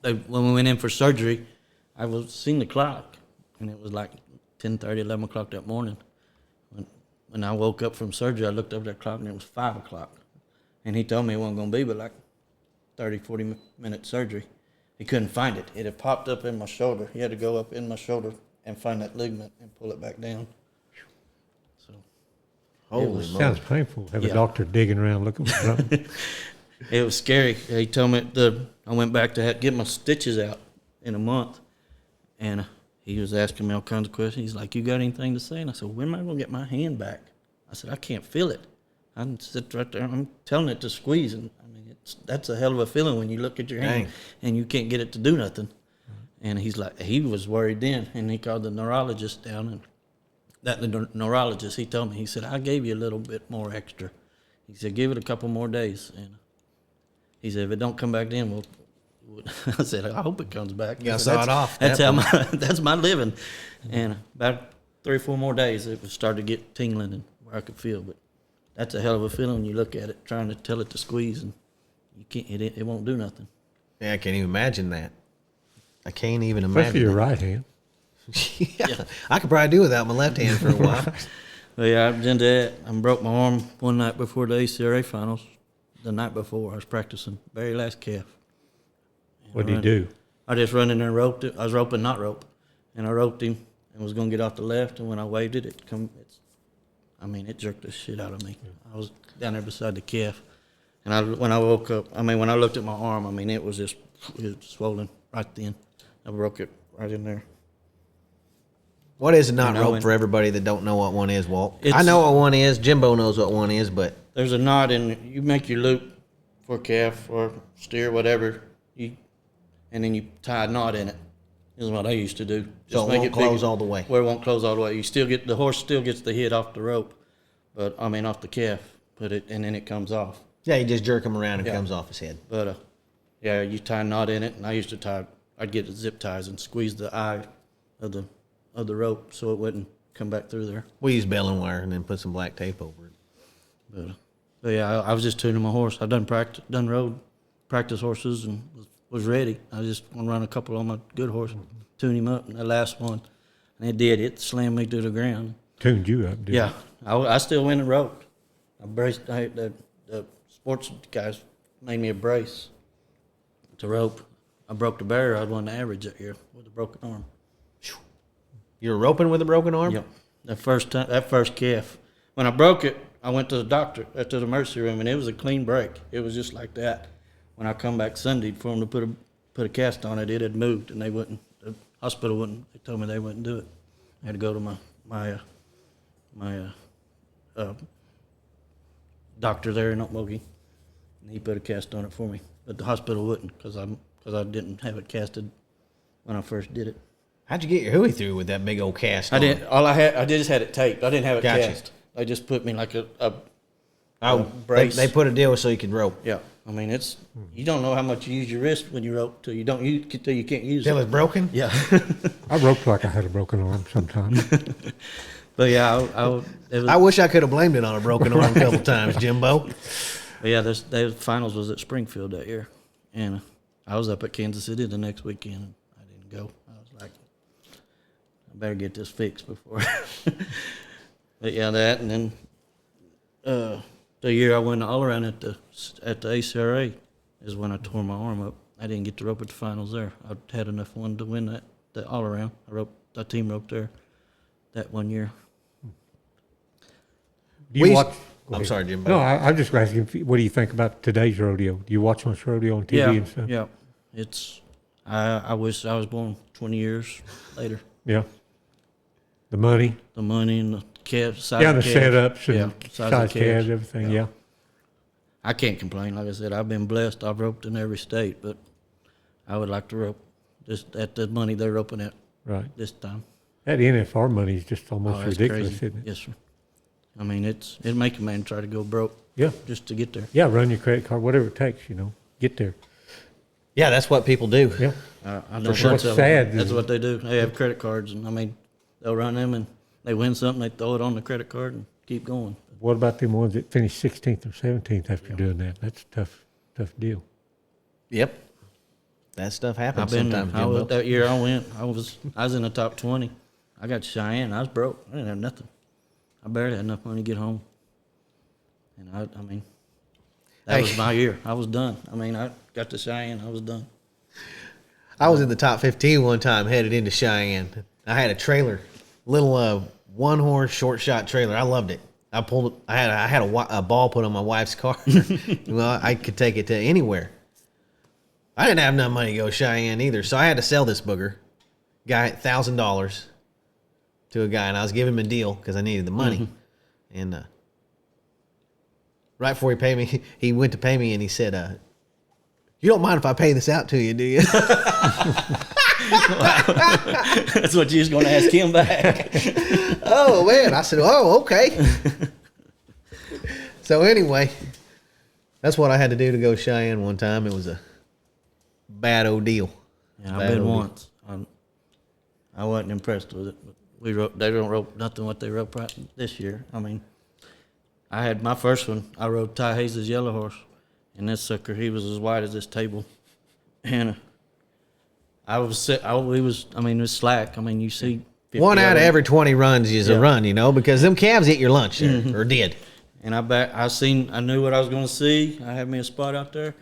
When we went in for surgery, I was seeing the clock, and it was like 10:30, 11 o'clock that morning. When I woke up from surgery, I looked up at that clock, and it was 5 o'clock. And he told me it wasn't going to be but like 30, 40-minute surgery. He couldn't find it. It had popped up in my shoulder. He had to go up in my shoulder and find that ligament and pull it back down. So, Holy Sounds painful. Have a doctor digging around looking for something. it was scary. He told me I went back to get my stitches out in a month, and he was asking me all kinds of questions. He's like, "You got anything to say?" And I said, "When am I going to get my hand back?" I said, "I can't feel it. I can sit right there. I'm telling it to squeeze, and I mean, that's a hell of a feeling when you look at your hand and you can't get it to do nothing." And he's like, he was worried then, and he called the neurologist down, and the neurologist, he told me, he said, "I gave you a little bit more extra." He said, "Give it a couple more days." And he said, "If it don't come back then, I said, "I hope it comes back." You gotta saw it off. That's that's my living. And about 3 or 4 more days, it was started to get tingling and where I could feel. But that's a hell of a feeling when you look at it, trying to tell it to squeeze, and you can't. It won't do nothing. Yeah, I can't even imagine that. I can't even imagine. Especially your right hand. Yeah. I could probably do without my left hand for a while. But yeah, I've done that. I broke my arm one night before the ACRA finals. The night before, I was practicing very last calf. What did he do? I just run in there and roped it. I was roping, not rope. And I roped him and was going to get off the left. And when I waved it, it jerked the shit out of me. I was down there beside the calf. And when I woke up, when I looked at my arm, it was swollen right then. I broke it right in there. What is a knot You know, rope for everybody that don't know what one is, Walt? I It's- know what one is. Jimbo knows what one is, but There's a knot in, you make your loop for calf or steer, whatever, and then you tie a knot in it. This is what I used to do. So it won't close all the way. Where it won't close all the way. The horse still gets the hit off the rope, off the calf, and then it comes off. yeah, you just jerk him around and it Yeah. comes off his head. But you tie a knot in it, and I used to I'd get the zip ties and squeeze the eye of the rope so it wouldn't come back through there. We use baling wire and then put some black tape over it. But yeah, I was just tuning my horse. I done road practice horses and was ready. I just want to run a couple on my good horse, tune him up, and the last one, and it did. It slammed me to the ground. Tuned you up, didn't Yeah, I still went and roped. I braced. The sports guys made me a brace to rope. I broke the barrier. I won the average that year with a broken arm. You were roping with a broken arm? Yep. That first calf. When I broke it, I went to the doctor, to the emergency room, and it was a clean break. It was just like that. When I come back Sunday for them to put a cast on it, it had moved, and the hospital wouldn't. They told me they wouldn't do it. I had to go to my doctor there in Okmulgee, and he put a cast on it for me. But the hospital wouldn't because I didn't have it casted when I first did it. How'd you get your hooey through with that big old cast? I didn't. All I had, I just had it taped. I didn't have it Gotcha. cast. They just put me like a They, brace. they put a deal so you can rope. Yeah, I mean it's you don't know how much you use your wrist when you rope till you don't use till you can't use Till it. it's broken? Yeah, I roped like I had a broken arm sometimes. but yeah, it was, I wish I could have blamed it on a broken arm a couple times, Jimbo. but yeah, the finals was at Springfield that year, and I was up at Kansas City the next weekend. And I didn't go. I was like, I better get this fixed before. But yeah, that and then the year I went all around at the ACRA is when I tore my arm up. I didn't get to rope at the finals there. I had enough one to win that all around. I team roped there that one year. Do you watch? I'm ahead. sorry, Jimbo. No, I'm just asking, what do you think about today's rodeo? Do you watch much rodeo on TV Yeah, and stuff? yeah. It's I wish I was born 20 years later. Yeah. The money. The money and the calves, size Yeah, and of the calves. setups and size calves, everything, yeah. I can't complain. Like I said, I've been blessed. I've roped in every state, but I would like to rope just at the money they're roping at Right. this time. That NFR money is just almost that's ridiculous, crazy. isn't it? Yes, sir. I mean, it'd make a man try to go broke Yeah. just to get there. Yeah, run your credit card, whatever it takes, get there. Yeah, that's what people do. Yeah. I know sure. what's What's sad That's is- what they do. They have credit cards, and I mean, they'll run them, and they win something, they throw it on the credit card and keep going. What about them ones that finish 16th or 17th after doing that? That's a tough deal. Yep. That stuff happens I've been sometimes, I was, Jimbo. that year I went. I was in the top 20. I got to Cheyenne. I was broke. I didn't have nothing. I barely had enough money to get home. And I mean, that was my year. I was done. I mean, I got to Cheyenne. I was done. I was in the top 15 one time headed into Cheyenne. I had a trailer, little one horse short shot trailer. I loved it. I pulled it. I had a ball put on my wife's car. Well, I could take it to anywhere. I didn't have enough money to go Cheyenne either, so I had to sell this booger. Guy $1,000 to a guy, and I was giving him a deal because I needed the money. And right before he paid me, he went to pay me, and he said, "You don't mind if I pay this out to you, do you?" That's what you was going to ask him back. Oh man, I said, "Oh, okay." So anyway, that's what I had to do to go Cheyenne one time. It was a bad deal. Yeah, I've Bad been old once. I wasn't impressed with it. But they don't rope nothing what they rope right this year. I mean, I had my first one. I rode Ty Hayes' yellow horse, and this sucker, he was as wide as this table, and I was it was slack. I mean, you see, 50 One out of them. every 20 runs is a run, because them calves eat your lunch or did. And I knew what I was going to see. I had me a spot out there,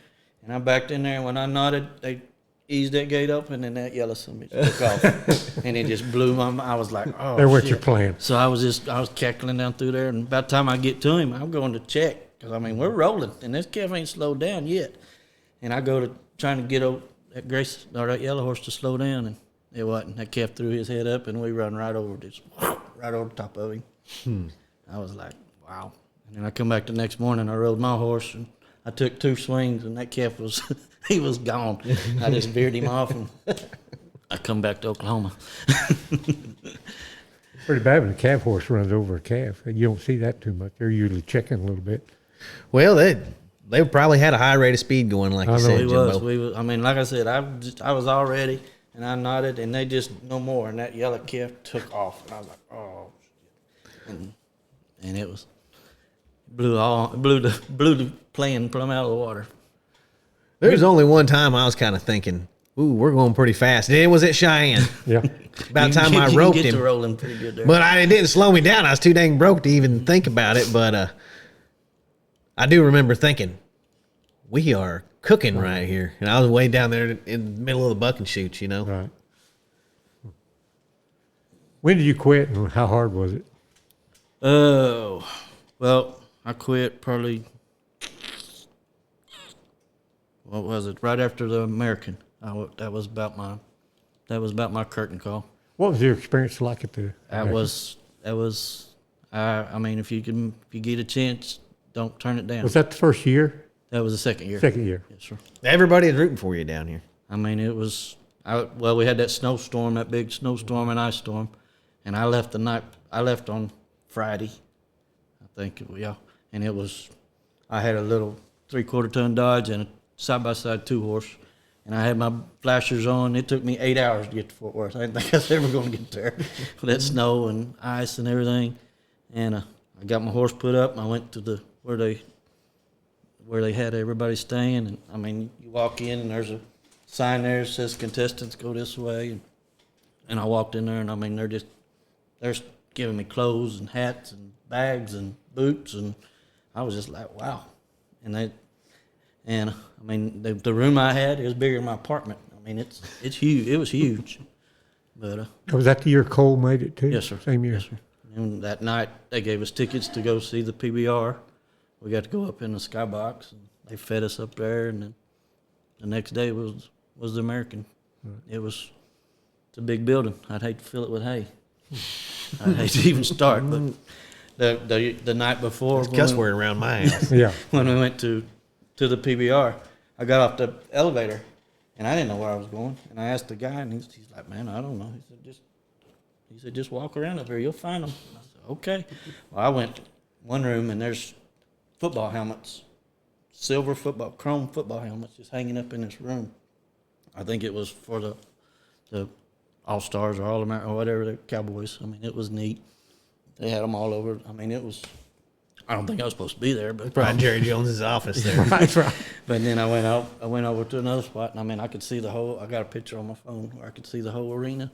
and I backed in there. And when I nodded, they eased that gate open, and that yellow son took off, and it just blew my mind. I was like, "Oh, There went shit." your plan. So I was cackling down through there, and by the time I get to him, I'm going to check because I mean we're rolling, and this calf ain't slowed down yet. And I go to trying to get that Grace or that yellow horse to slow down, and it wasn't. That calf threw his head up, and we run right over the top of him. I was like, wow. And then I come back the next morning. I rode my horse, and I took 2 swings, and that calf was he was gone. I just veered him off, and I come back to Oklahoma. Pretty bad when a calf horse runs over a calf. You don't see that too much. They're usually checking a little bit. Well, they probably had a high rate of speed going, like you I know. said, We Jimbo. was. I mean, like I said, I was all ready, and I nodded, and they just no more, and that yellow calf took off, and I was like, oh, shit. And it was blew the plane plumb out of the water. There was only one time I was kind of thinking, "Ooh, we're going pretty fast." And it was at Cheyenne. Yeah. About the time You I can roped get to him. rolling pretty good there. But it didn't slow me down. I was too dang broke to even think about it. But I do remember thinking, we are cooking right here. And I was way down there in the middle of the bucking chutes, Right. When did you quit, and how hard was it? Oh, well, I quit probably. What was it? Right after the American. That was about my curtain call. What was your experience like at the? That was. I mean, if you get a chance, don't turn it down. Was that the first year? That was the second year. Second year. Yes, sir. Everybody is rooting for you down here. I mean, it was. we had that snowstorm, that big snowstorm and ice storm, and I left on Friday, I think, and I had a little 3/4 ton Dodge and a side-by-side 2-horse, and I had my flashers on. It took me 8 hours to get to Fort Worth. I didn't think I was ever going to get there with that snow and ice and everything, and I got my horse put up, and I went to where they had everybody staying, and I mean, you walk in and there's a sign there that says contestants go this way, and I walked in there, and I mean, they're giving me clothes and hats and bags and boots, and I was just like, wow. And I mean, the room I had is bigger than my apartment. I mean, it's huge. It was huge. But was that the year Cole made it too? Yes, sir. Same year. Yes, sir. And that night they gave us tickets to go see the PBR. We got to go up in the skybox, and they fed us up there, and then the next day was the American. Right. It's a big building. I'd hate to fill it with hay. I'd hate to even start, but the night before, there's cuss word around my house. Yeah. When we went to the PBR, I got off the elevator, and I didn't know where I was going. And I asked the guy, and he's like, "Man, I don't know." He said, "Just walk around up here. You'll find them." I said, "Okay." Well, I went one room, and there's football helmets, silver chrome football helmets, just hanging up in this room. I think it was for the All-Stars or All-American or whatever, the Cowboys. I mean, it was neat. They had them all over. I mean, I don't think I was supposed to be there, but Probably Jerry Jones's office there. Right. But then I went over to another spot, and I mean, I could see I got a picture on my phone where I could see the whole arena.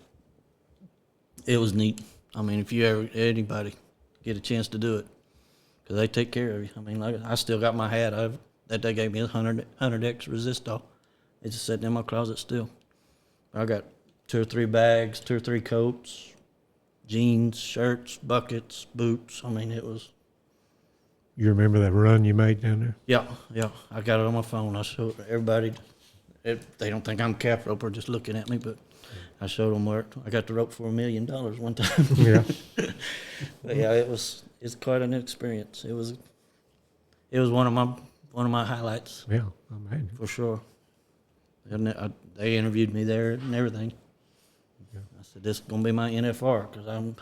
It was neat. I mean, if anybody get a chance to do it, because they take care of you. I mean, I still got my hat. That they gave me 100X Resistol. It's just sitting in my closet still. I got 2 or 3 bags, 2 or 3 coats, jeans, shirts, buckets, boots. I mean, it was. You remember that run you made down there? Yeah. I got it on my phone. I showed everybody. They don't think I'm a cap roper just looking at me, but I showed them where I got the rope for $1 million one time. Yeah. But yeah, it's quite an experience. It was one of my highlights. Yeah, I imagine. For sure. And they interviewed me there and everything. Yeah. I said, "This is gonna be my NFR because I'm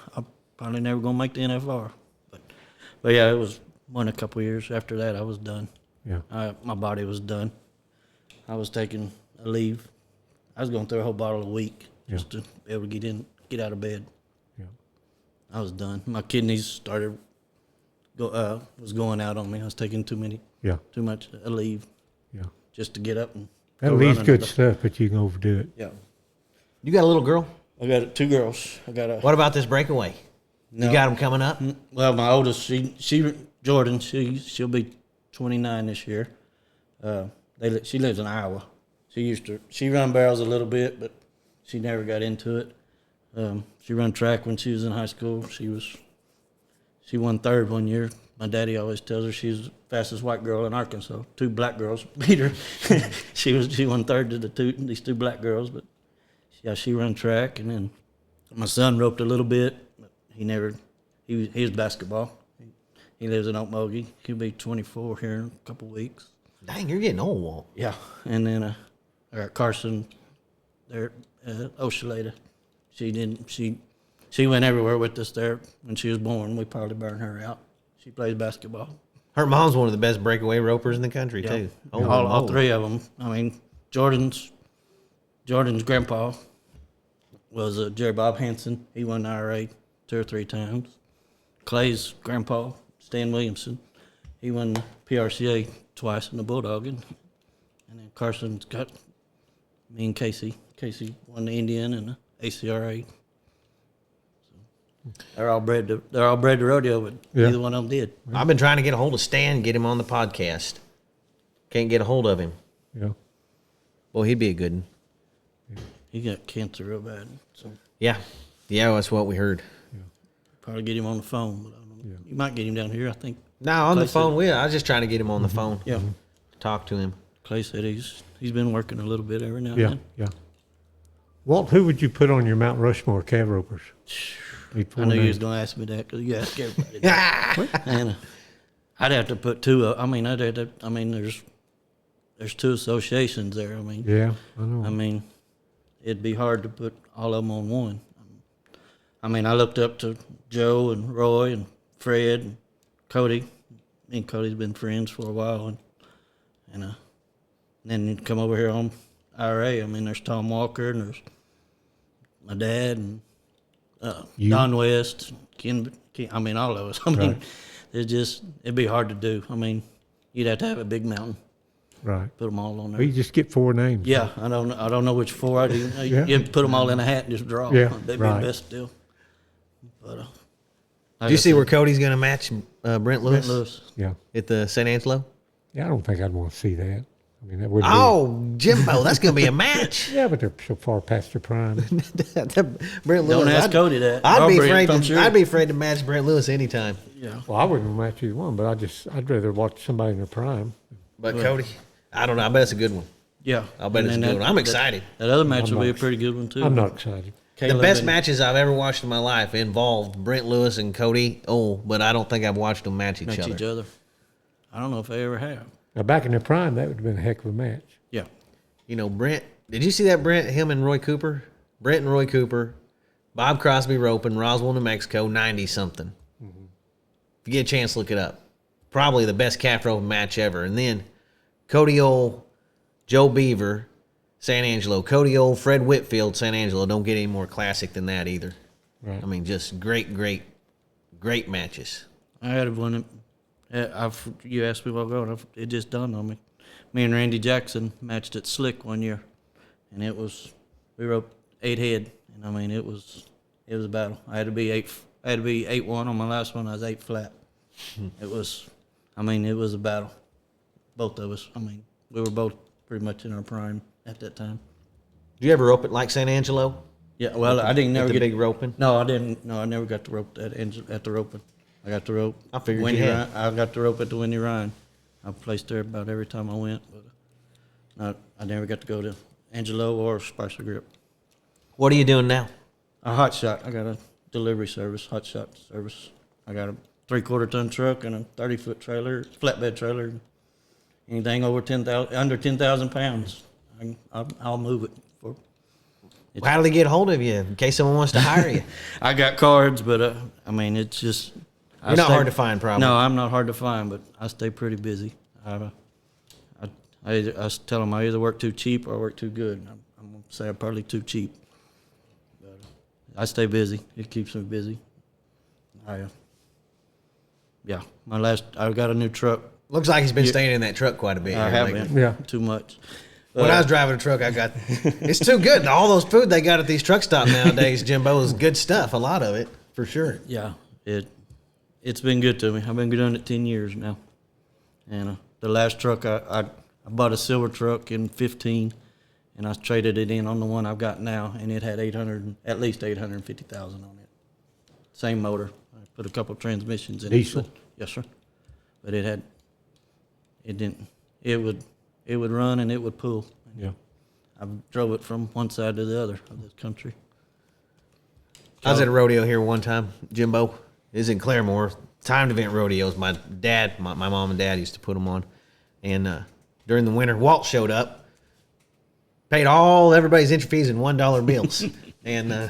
probably never gonna make the NFR." But yeah, it was a couple of years after that. I was done. Yeah. My body was done. I was taking a leave. I was going through a whole bottle a week just to be able to get out of bed. Yeah. I was done. My kidneys was going out on me. I was taking too much a leave. Yeah. Just to get up and. That leaves good stuff, but you can overdo it. Yeah. You got a little girl? I got 2 girls. What about this breakaway? No. You got them coming up? Well, my oldest, Jordan, she'll be 29 this year. She lives in Iowa. She run barrels a little bit, but she never got into it. She run track when she was in high school. She won 3rd one year. My daddy always tells her she's the fastest white girl in Arkansas. 2 black girls beat her. She won 3rd to these 2 black girls, but yeah, she run track. And then my son roped a little bit, but he was basketball. He lives in Okmulgee. He'll be 24 here in a couple weeks. Dang, you're getting old, Walt. Yeah, and then I got Carson there at Oshaleta. She went everywhere with us there when she was born. We probably burned her out. She plays basketball. Her mom's one of the best breakaway ropers in the country, too. Oh, all 3 of them. I mean, Jordan's grandpa was Jerry Bob Hansen. He won the IRA 2 or 3 times. Clay's grandpa, Stan Williamson, he won the PRCA twice in the Bulldog. And then Carson's got me and Casey. Casey won the Indian and the ACRA. So they're all bred to rodeo, but neither one of them did. I've been trying to get a hold of Stan, get him on the podcast. Can't get a hold of him. Yeah. Well, he'd be a good one. He got cancer real bad. So Yeah, that's what we heard. probably get him on the phone. But I don't know. You might get him down here, I think. No, on the Clay phone. said- I was just trying to get him on the phone. Yeah. Talk to him. Clay said he's been working a little bit every now and Yeah, then. yeah. Walt, who would you put on your Mount Rushmore calf ropers? I knew you was going to ask me that because you ask everybody that. And I'd have to put 2. There's 2 associations there. I mean, Yeah, I know. I mean, it'd be hard to put all of them on one. I mean, I looked up to Joe and Roy and Fred and Cody. Me and Cody's been friends for a while, and then you come over here on IRA. I mean, there's Tom Walker and there's my dad and Don West, Ken, I mean, all of us. I mean, it'd be hard to do. I mean, you'd have to have a big mountain. Right. Put them all on there. Well, you just get 4 names. Yeah, I don't know which 4 I do. You put them all in a hat and just draw. Yeah, That'd be the best deal. But Do you see where Cody's going to match Brent Lewis? Brent Lewis. Yeah. At the St. Angelo? Yeah, I don't think I'd want to see that. I mean, that would be. Oh, Jimbo, that's going to be a match. Yeah, but they're so far past their prime. Brent Lewis. Don't ask Cody that. I'd be afraid to match Brent Lewis anytime. Yeah. Well, I wouldn't match either one, but I'd rather watch somebody in their prime. But Cody, I don't know. I bet it's a good one. Yeah. I'll bet it's a good one. I'm excited. That other match will be a pretty good one, too. I'm not excited. The best matches I've ever watched in my life involved Brent Lewis and Cody. Oh, but I don't think I've watched them match each other. I don't know if they ever have. Now, back in their prime, that would have been a heck of a match. Yeah. You know, Brent, did you see that him and Roy Cooper? Brent and Roy Cooper, Bob Crosby roping, Roswell, New Mexico, 90-something. Mm-hmm. If you get a chance, look it up. Probably the best calf roping match ever. And then Cody Old, Joe Beaver, San Angelo. Cody Old, Fred Whitfield, San Angelo. Don't get any more classic than that either. Right. I mean, just great matches. I had one. You asked me a while ago, and it just dawned on me. Me and Randy Jackson matched at Slick one year, and we roped 8 head, and I mean it was a battle. I had to be 8-1 on my last one. I was 8 flat. It was a battle. Both of us. I mean, we were both pretty much in our prime at that time. Did you ever rope it like San Angelo? Yeah. Well, I didn't never get get big roping. No, I didn't. No, I never got to rope at the roping. I got to rope. I figured Winnie you had. Ryan, I got to rope at the Winnie Ryan. I placed there about every time I went, but I never got to go to Angelo or Spicer Grip. What are you doing now? A hot shot. I got a delivery service, hot shot service. I got a 3/4 ton truck and a 30-foot trailer, flatbed trailer. Anything over under 10,000 pounds, I'll move it. How do they get a hold of you in case someone wants to hire you? I got cards, but I mean, it's just. You're not hard to find, probably. No, I'm not hard to find, but I stay pretty busy. I tell them I either work too cheap or I work too good. I'm going to say I'm probably too cheap. But I stay busy. It keeps me busy. I got a new truck. Looks like he's been staying in that truck quite a bit. I have been. Yeah. Too much. When I was driving a truck, it's too good. All those food they got at these truck stops nowadays, Jimbo, is good stuff. A lot of it, for sure. Yeah, it's been good to me. I've been doing it 10 years now. And the last truck, I bought a silver truck in 15, and I traded it in on the one I've got now, and it had at least 850,000 on it. Same motor. I put a couple transmissions in Diesel? it. Yes, sir. But it would run and it would pull. Yeah. I drove it from one side to the other of this country. I was at a rodeo here one time, Jimbo. It was in Claremore. Timed event rodeos. My mom and dad used to put them on. And during the winter, Walt showed up, paid everybody's entry fees in $1 bills. And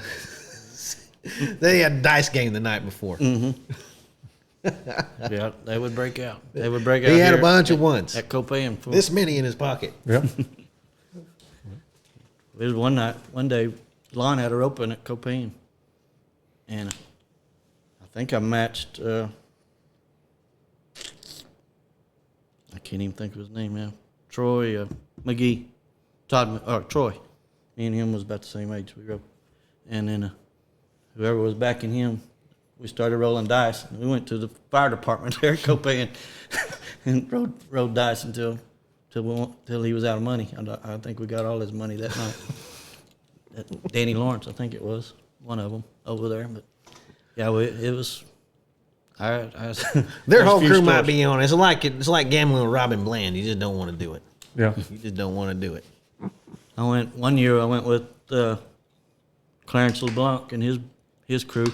they had a dice game the night before. Mm-hmm. Yeah, they would break out. He had a bunch of ones. At Copan. This many in his pocket. Yep. It was one day, Lon had her open at Copan. And I think I matched, I can't even think of his name now. Troy McGee. Troy. Me and him was about the same age. We roped. And then whoever was backing him, we started rolling dice. We went to the fire department there at Copan and rolled dice until he was out of money. I think we got all his money that night. Danny Lawrence, I think it was one of them over there. But yeah, it was. Their whole crew might be on. It's like gambling with Robin Bland. You just don't want to do it. Yeah. You just don't want to do it. One year I went with Clarence LeBlanc and his crew.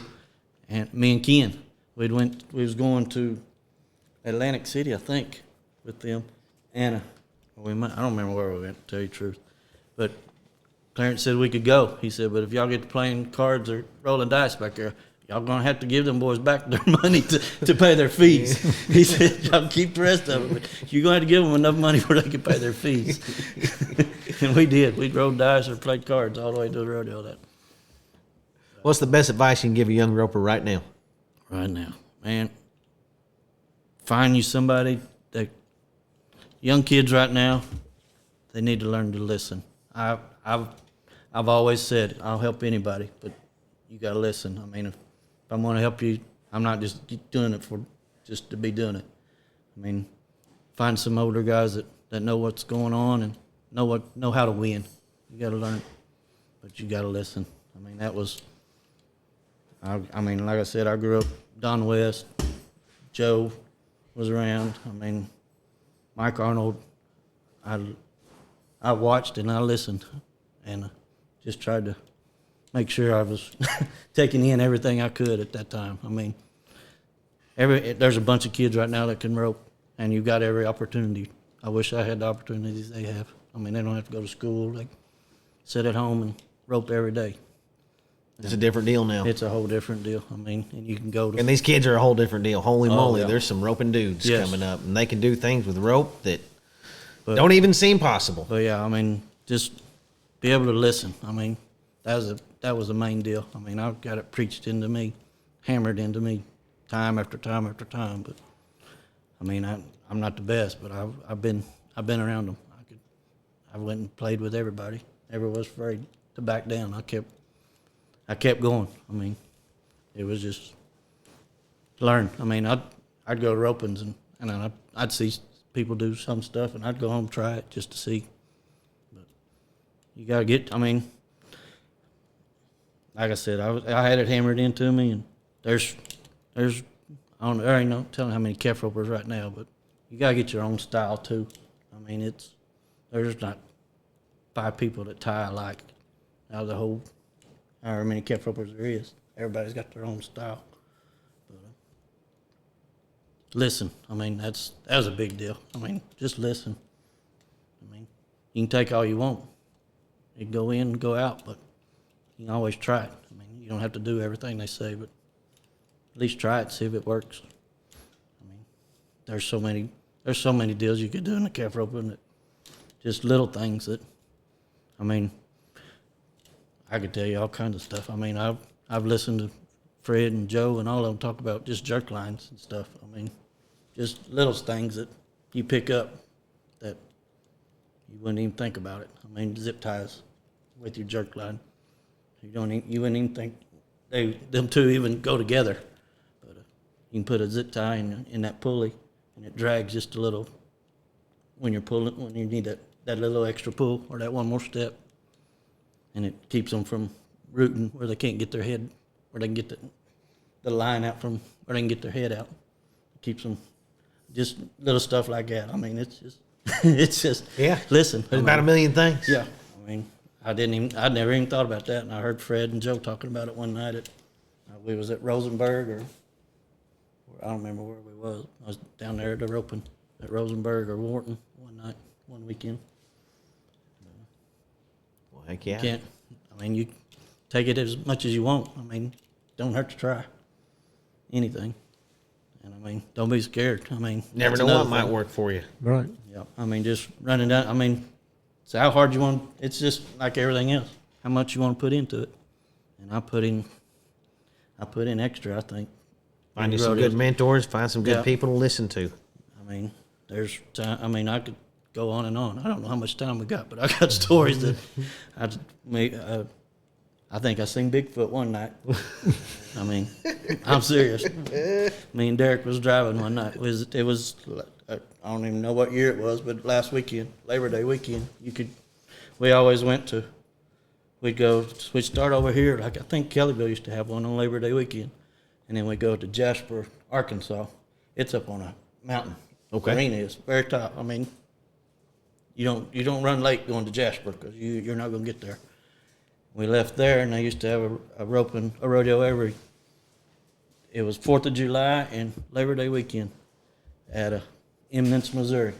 And me and Ken, we was going to Atlantic City, I think, with them. And I don't remember where we went, to tell you the truth. But Clarence said we could go. He said, but if y'all get to playing cards or rolling dice back there, y'all going to have to give them boys back their money to pay their fees. He said, y'all keep the rest of it, but you're going to have to give them enough money where they can pay their fees. And we did. We rolled dice or played cards all the way to the rodeo. That. What's the best advice you can give a young roper right now? Right now, man, find you somebody that young kids right now, they need to learn to listen. I've always said I'll help anybody, but you got to listen. I mean, if I'm going to help you, I'm not just doing it for just to be doing it. I mean, find some older guys that know what's going on and know how to win. You got to learn, but you got to listen. I mean, that was. I mean, like I said, I grew up Don West, Joe was around. I mean, Mike Arnold. I watched and I listened, and just tried to make sure I was taking in everything I could at that time. I mean, there's a bunch of kids right now that can rope, and you've got every opportunity. I wish I had the opportunities they have. I mean, they don't have to go to school. They sit at home and rope every day. It's a different deal now. It's a whole different deal. I mean, and you can go to... And these kids are a whole different deal. Holy moly, yeah. There's some roping dudes Yes. coming up, and they can do things with rope that don't even seem possible. But yeah, I mean, just be able to listen. I mean, that was the main deal. I mean, I've got it preached into me, hammered into me, time after time after time. But I mean, I'm not the best, but I've been around them. I went and played with everybody. Never was afraid to back down. I kept going. I mean, it was just learn. I mean, I'd go to ropings and I'd see people do some stuff, and I'd go home and try it just to see. But you got to get. I mean, like I said, I had it hammered into me, and there's I ain't no telling how many calf ropers right now, but you got to get your own style too. I mean, there's not 5 people that tie alike out of the whole. However many calf ropers there is, everybody's got their own style. But, listen, I mean, that was a big deal. I mean, just listen. I mean, you can take all you want. You can go in and go out, but you can always try it. I mean, you don't have to do everything they say, but at least try it, see if it works. I mean, there's so many deals you could do in the calf roping that just little things that, I mean, I could tell you all kinds of stuff. I mean, I've listened to Fred and Joe and all of them talk about just jerk lines and stuff. I mean, just little things that you pick up that you wouldn't even think about it. I mean, zip ties with your jerk line. You wouldn't even think them two even go together. But you can put a zip tie in that pulley, and it drags just a little when you're pulling, when you need that little extra pull or that one more step. And it keeps them from rooting where they can't get their head, where they can get the line out from where they can get their head out. It keeps them, just little stuff like that. I mean, it's just Yeah. Listen, There's about a million things. Yeah, I mean, I'd never even thought about that, and I heard Fred and Joe talking about it one night we was at Rosenberg or I don't remember where we was. I was down there at the roping at Rosenberg or Wharton one weekend. Well, heck yeah. You can't. I mean, you take it as much as you want. I mean, don't hurt to try anything. And I mean, don't be scared. I mean, Never know what might work for you. Right. Yeah. I mean, just running down. I mean, it's how hard you want. It's just like everything else. How much you want to put into it. And I put in extra, I think. Find you some good mentors. Find some good people to listen to. I mean, there's time. I mean, I could go on and on. I don't know how much time we got, but I got stories that I think I seen Bigfoot one night. I mean, I'm serious. Me and Derek was driving one night. It was I don't even know what year it was, but last weekend, Labor Day weekend, we always we'd start over here. Like I think Kellyville used to have one on Labor Day weekend, and then we go to Jasper, Arkansas. It's up on a mountain. Okay. Arena is very top. I mean, you don't run late going to Jasper because you're not going to get there. We left there, and they used to have a rodeo it was 4th of July and Labor Day weekend at Eminence, Missouri.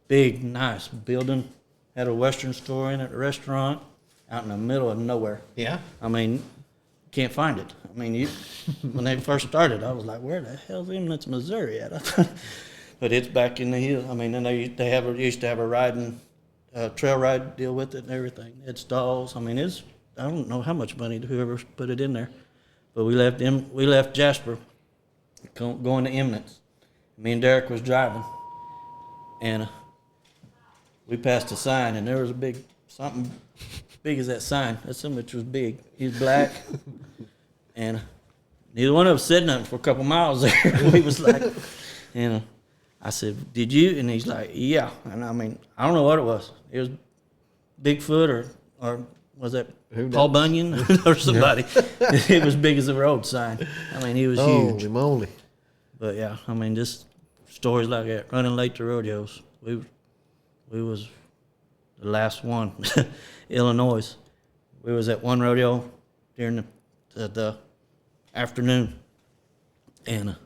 Big, nice building. Had a Western store in it, a restaurant. out in the middle of nowhere. Yeah. I mean, can't find it. I mean, when they first started, I was like, where the hell's Eminence, Missouri at? But it's back in the hills. I mean, and they used to have a riding, trail ride deal with it and everything. It's stalls. I mean, I don't know how much money whoever put it in there. But we left Jasper going to Eminence. Me and Derek was driving, and we passed a sign, and there was something big as that sign. That something which was big. He was black, and neither one of us said nothing for a couple miles there. We was like, and I said, "Did you?" And he's like, "Yeah." And I mean, I don't know what it was. It was Bigfoot or was that Paul Bunyan or somebody? It was big as a road sign. I mean, he was huge. Holy moly! But yeah, I mean, just stories like that. Running late to rodeos. We was the last one. Illinois. We was at one rodeo during the afternoon, and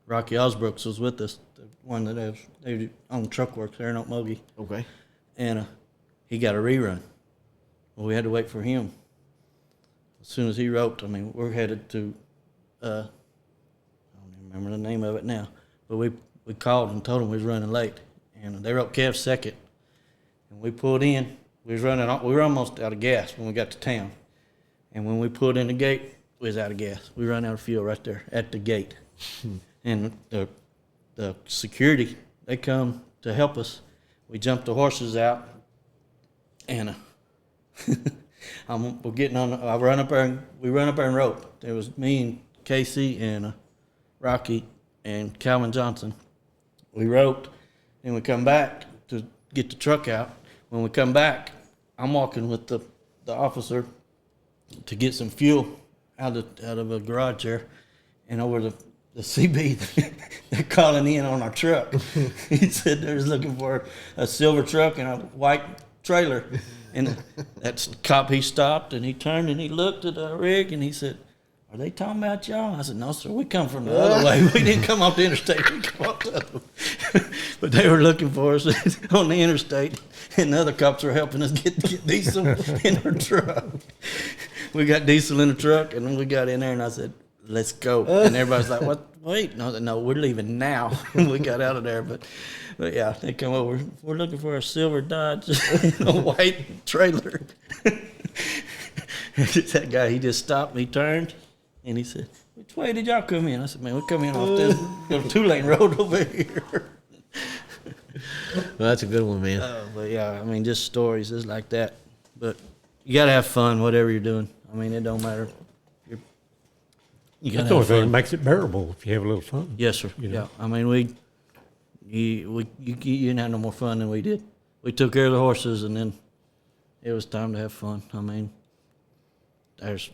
Rocky Osbrooks was with us. The one that they owned truck works there in Okmulgee. Okay. And he got a rerun. Well, we had to wait for him. As soon as he roped, I mean, we're headed to, I don't even remember the name of it now, but we called and told him we was running late. And they roped Kev second. And we pulled in. We were almost out of gas when we got to town. And when we pulled in the gate, we was out of gas. We ran out of fuel right there at the gate. And the security, they come to help us. We jumped the horses out, and we're getting on. We run up there and rope. There was me and Casey and Rocky and Calvin Johnson. We roped, and we come back to get the truck out. When we come back, I'm walking with the officer to get some fuel out of a garage there, and over the CB, they're calling in on our truck. He said they was looking for a silver truck and a white trailer. And that cop, he stopped and he turned and he looked at the rig and he said, "Are they talking about y'all?" I said, "No, sir, we come from the other way. We didn't come off the interstate. We come off the other way." But they were looking for us on the interstate, and the other cops were helping us get diesel in our truck. We got diesel in the truck, and then we got in there, and I said, "Let's go." And everybody's like, "What? Wait." And I said, "No, we're leaving now." And we got out of there. But yeah, they come over. "We're looking for a silver Dodge, a white trailer." That guy, he just stopped. He turned, and he said, "Which way did y'all come in?" I said, "Man, we come in off this little 2-lane road over here." Well, that's a good one, man. But yeah, I mean, just stories just like that. But you gotta have fun, whatever you're doing. I mean, it don't matter. You That's gotta the only have thing that fun. makes it bearable if you have a little fun. Yes, sir. You know? Yeah, I mean, you didn't have no more fun than we did. We took care of the horses, and then it was time to have fun. I mean, there's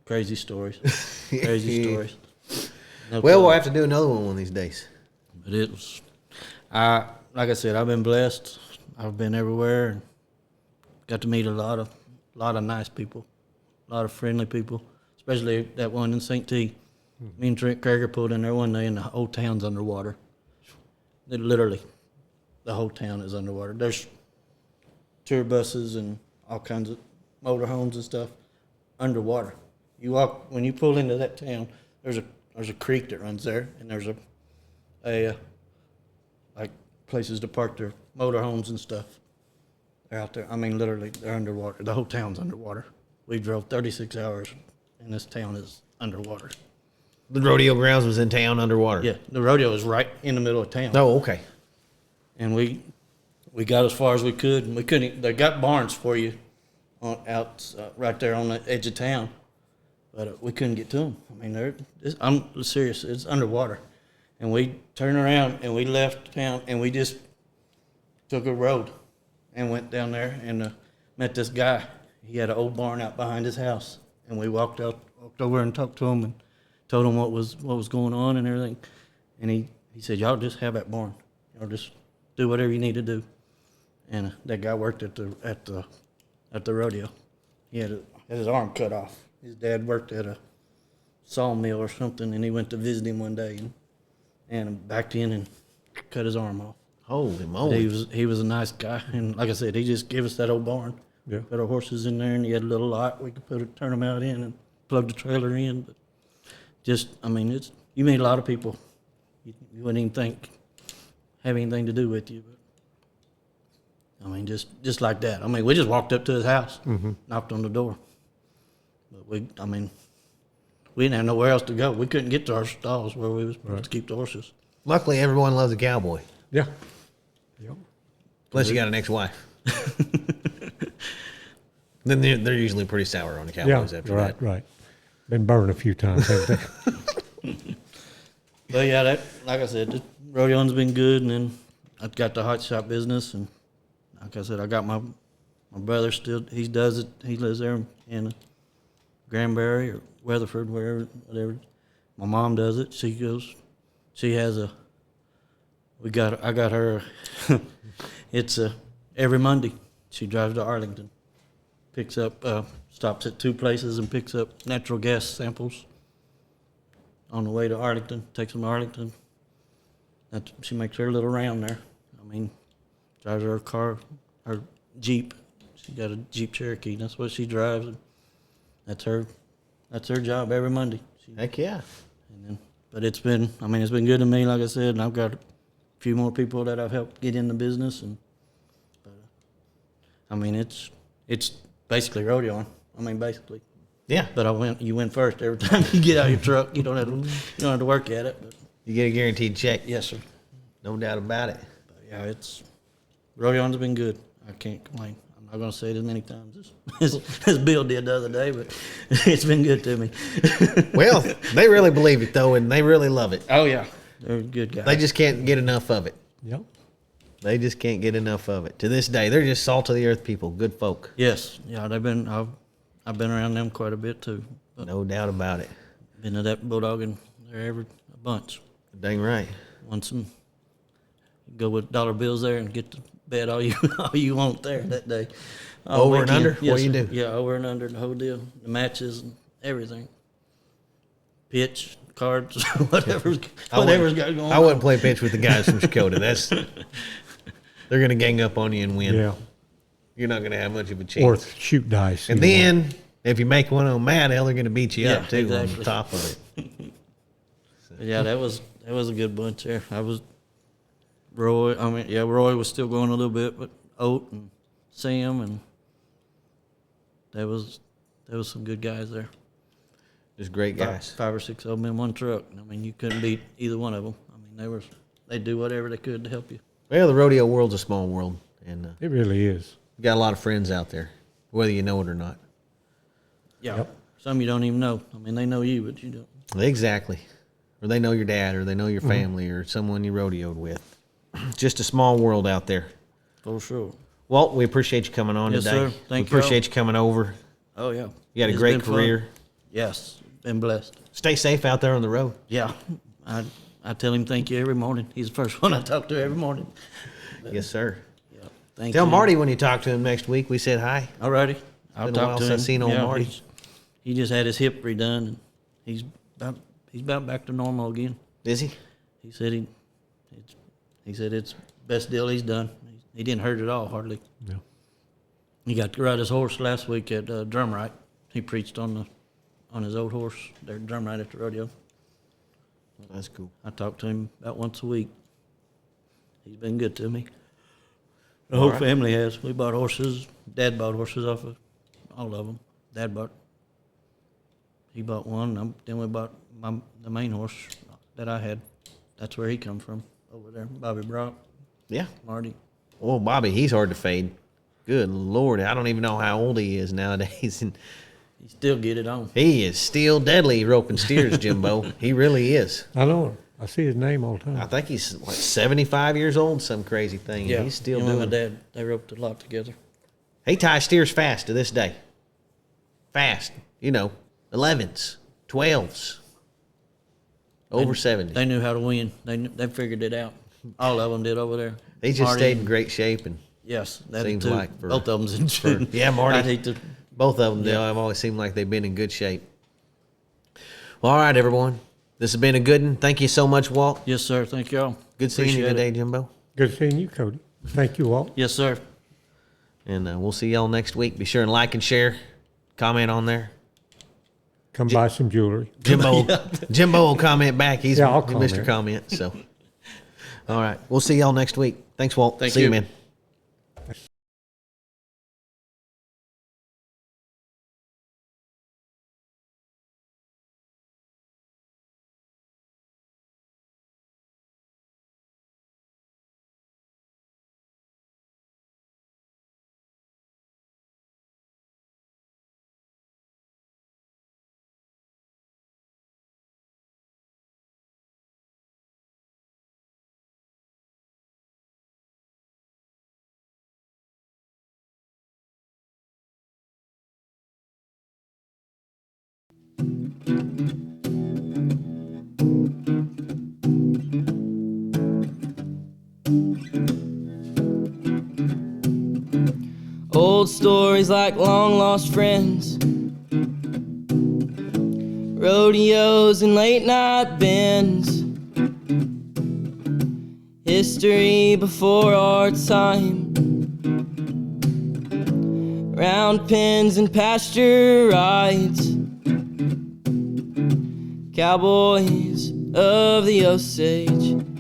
crazy stories, crazy stories. No Well, we'll telling. have to do another one of these days. But it was, like I said, I've been blessed. I've been everywhere and got to meet a lot of nice people, a lot of friendly people, especially that one in St. T. Me and Trent Krager pulled in there one day, and the whole town's underwater. Literally, the whole town is underwater. There's tour buses and all kinds of motorhomes and stuff underwater. When you pull into that town, there's a creek that runs there, and there's a like places to park their motorhomes and stuff. They're out there. I mean, literally, they're underwater. The whole town's underwater. We drove 36 hours, and this town is underwater. The rodeo grounds was in town underwater. Yeah, the rodeo is right in the middle of town. Oh, okay. And we got as far as we could, and we couldn't. They got barns for you right there on the edge of town, but we couldn't get to them. I mean, I'm serious. It's underwater, and we turned around and we left town, and we just took a road and went down there and met this guy. He had an old barn out behind his house, and we walked over and talked to him and told him what was going on and everything. And he said, "Y'all just have that barn. Y'all just do whatever you need to do." And that guy worked at the rodeo. He had his arm cut off. His dad worked at a sawmill or something, and he went to visit him one day and backed in and cut his arm off. Holy But moly. he was a nice guy, and like I said, he just gave us that old barn. Yeah. Put our horses in there, and you had a little lot we could turn them out in and plug the trailer in. But just, I mean, you meet a lot of people you wouldn't even think have anything to do with you. But I mean, just like that. I mean, we just walked up to his house, knocked on the door. But we didn't have nowhere else to go. We couldn't get to our stalls where we was supposed to keep the horses. Luckily, everyone loves a cowboy. Yeah. Yep. Unless you got an ex-wife. Then they're usually pretty sour on the cowboys after that. Right. Been burned a few times, haven't they? But yeah, like I said, the rodeoing's been good, and then I got the hot shop business, and like I said, I got my brother still. He does it. He lives there in Granbury or Weatherford, whatever. My mom does it. She goes. She has a. I got her. It's every Monday. She drives to Arlington, picks up, stops at 2 places and picks up natural gas samples. On the way to Arlington, takes them to Arlington. She makes her little round there. I mean, drives her car, her Jeep. She got a Jeep Cherokee. That's what she drives. And that's her job every Monday. Heck yeah. But it's been good to me, like I said, and I've got a few more people that I've helped get in the business. I mean, it's basically rodeoing. I mean, basically. Yeah. But you win first every time you get out of your truck. You don't have to work at it. But You get a guaranteed check. yes, sir. No doubt about it. But yeah, rodeoing's been good. I can't complain. I'm not gonna say it as many times as Bill did the other day, but it's been good to me. Well, they really believe it, though, and they really love it. Oh yeah, they're good guys. They just can't get enough of it. Yep. They just can't get enough of it. To this day, they're just salt of the earth people, good folk. Yes, yeah, I've been around them quite a bit too. But No doubt about it. been to that bulldog and they're a bunch. Dang right. Go with dollar bills there and get to bed all you want there that day. Over and under? Yes, What do you sir. do? Yeah, over and under the whole deal. The matches and everything. Pitch, cards, whatever's got going on. I wouldn't play pitch with the guys from Dakota. They're going to gang up on you and win. Yeah. You're not going to have much of a chance. Or shoot dice. And either then, if you make one of them mad, hell, they're going to beat you up, Yeah, too, exactly. on top of it. Yeah, that was a good bunch there. Roy was still going a little bit, but Oat and Sam, and there was some good guys there. Just great guys. 5 or 6 of them in one truck. I mean, you couldn't beat either one of them. I mean, they do whatever they could to help you. Well, the rodeo world's a small world, and It really is. you got a lot of friends out there, whether you know it or not. Yeah. Yep. Some you don't even know. I mean, they know you, but you don't. Exactly. Or they know your dad, or they know your family, or someone you rodeoed with. Just a small world out there. For sure. Walt, we appreciate you coming on Yes, today. sir. Thank we you. appreciate you coming over. Oh, yeah. You had a It's great been fun. career. Yes. Been blessed. Stay safe out there on the road. Yeah. I tell him thank you every morning. He's the first one I talk to every morning. Yes, sir. Yeah. Thank Tell you. Marty when you talk to him next week, we said hi. Alrighty. I'll Been a talk while to since him. I've seen old Marty. He just had his hip redone, and he's about back to normal again. Is he? He said it's best deal he's done. He didn't hurt at all, hardly. Yeah. He got to ride his horse last week at Drumright. He preached on his old horse there at Drumright at the rodeo. That's cool. I talk to him about once a week. He's been good to me. The whole family has. We bought horses. Dad bought horses off of all of them. He bought one. Then we bought the main horse that I had. That's where he come from, over there. Bobby Brock, Yeah. Marty. Oh, Bobby, he's hard to fade. Good Lord. I don't even know how old he is nowadays. And He still get it on. he is still deadly roping steers, Jimbo. He really is. I know him. I see his name all the time. I think he's like 75 years old, some crazy thing. Yeah, He's still him and my doing it. dad, they roped a lot together. He ties steers fast to this day. Fast. 11s, 12s. Over 70. They knew how to win. They figured it out. All of them did over there. He just Marty, stayed in great shape, and Yes, that Seems too. like for- Both of them's in shape. yeah, Marty. I'd hate to. both of them, they've always seemed like they've been in good shape. Well, all right, everyone. This has been a good one. Thank you so much, Walt. Yes, sir. Thank y'all. Good seeing you Appreciate today, it. Jimbo. Good seeing you, Cody. Thank you, Walt. Yes, sir. And we'll see y'all next week. Be sure and like and share. Comment on there. Come buy some jewelry. Jimbo will comment back. He's I'll Mr. Comment. So, all right. We'll see y'all next week. Thanks, Walt. Thank see you, you. man. Old stories like long lost friends, rodeos and late night bends, history before our time, round pens and pasture rides, cowboys of the Osage.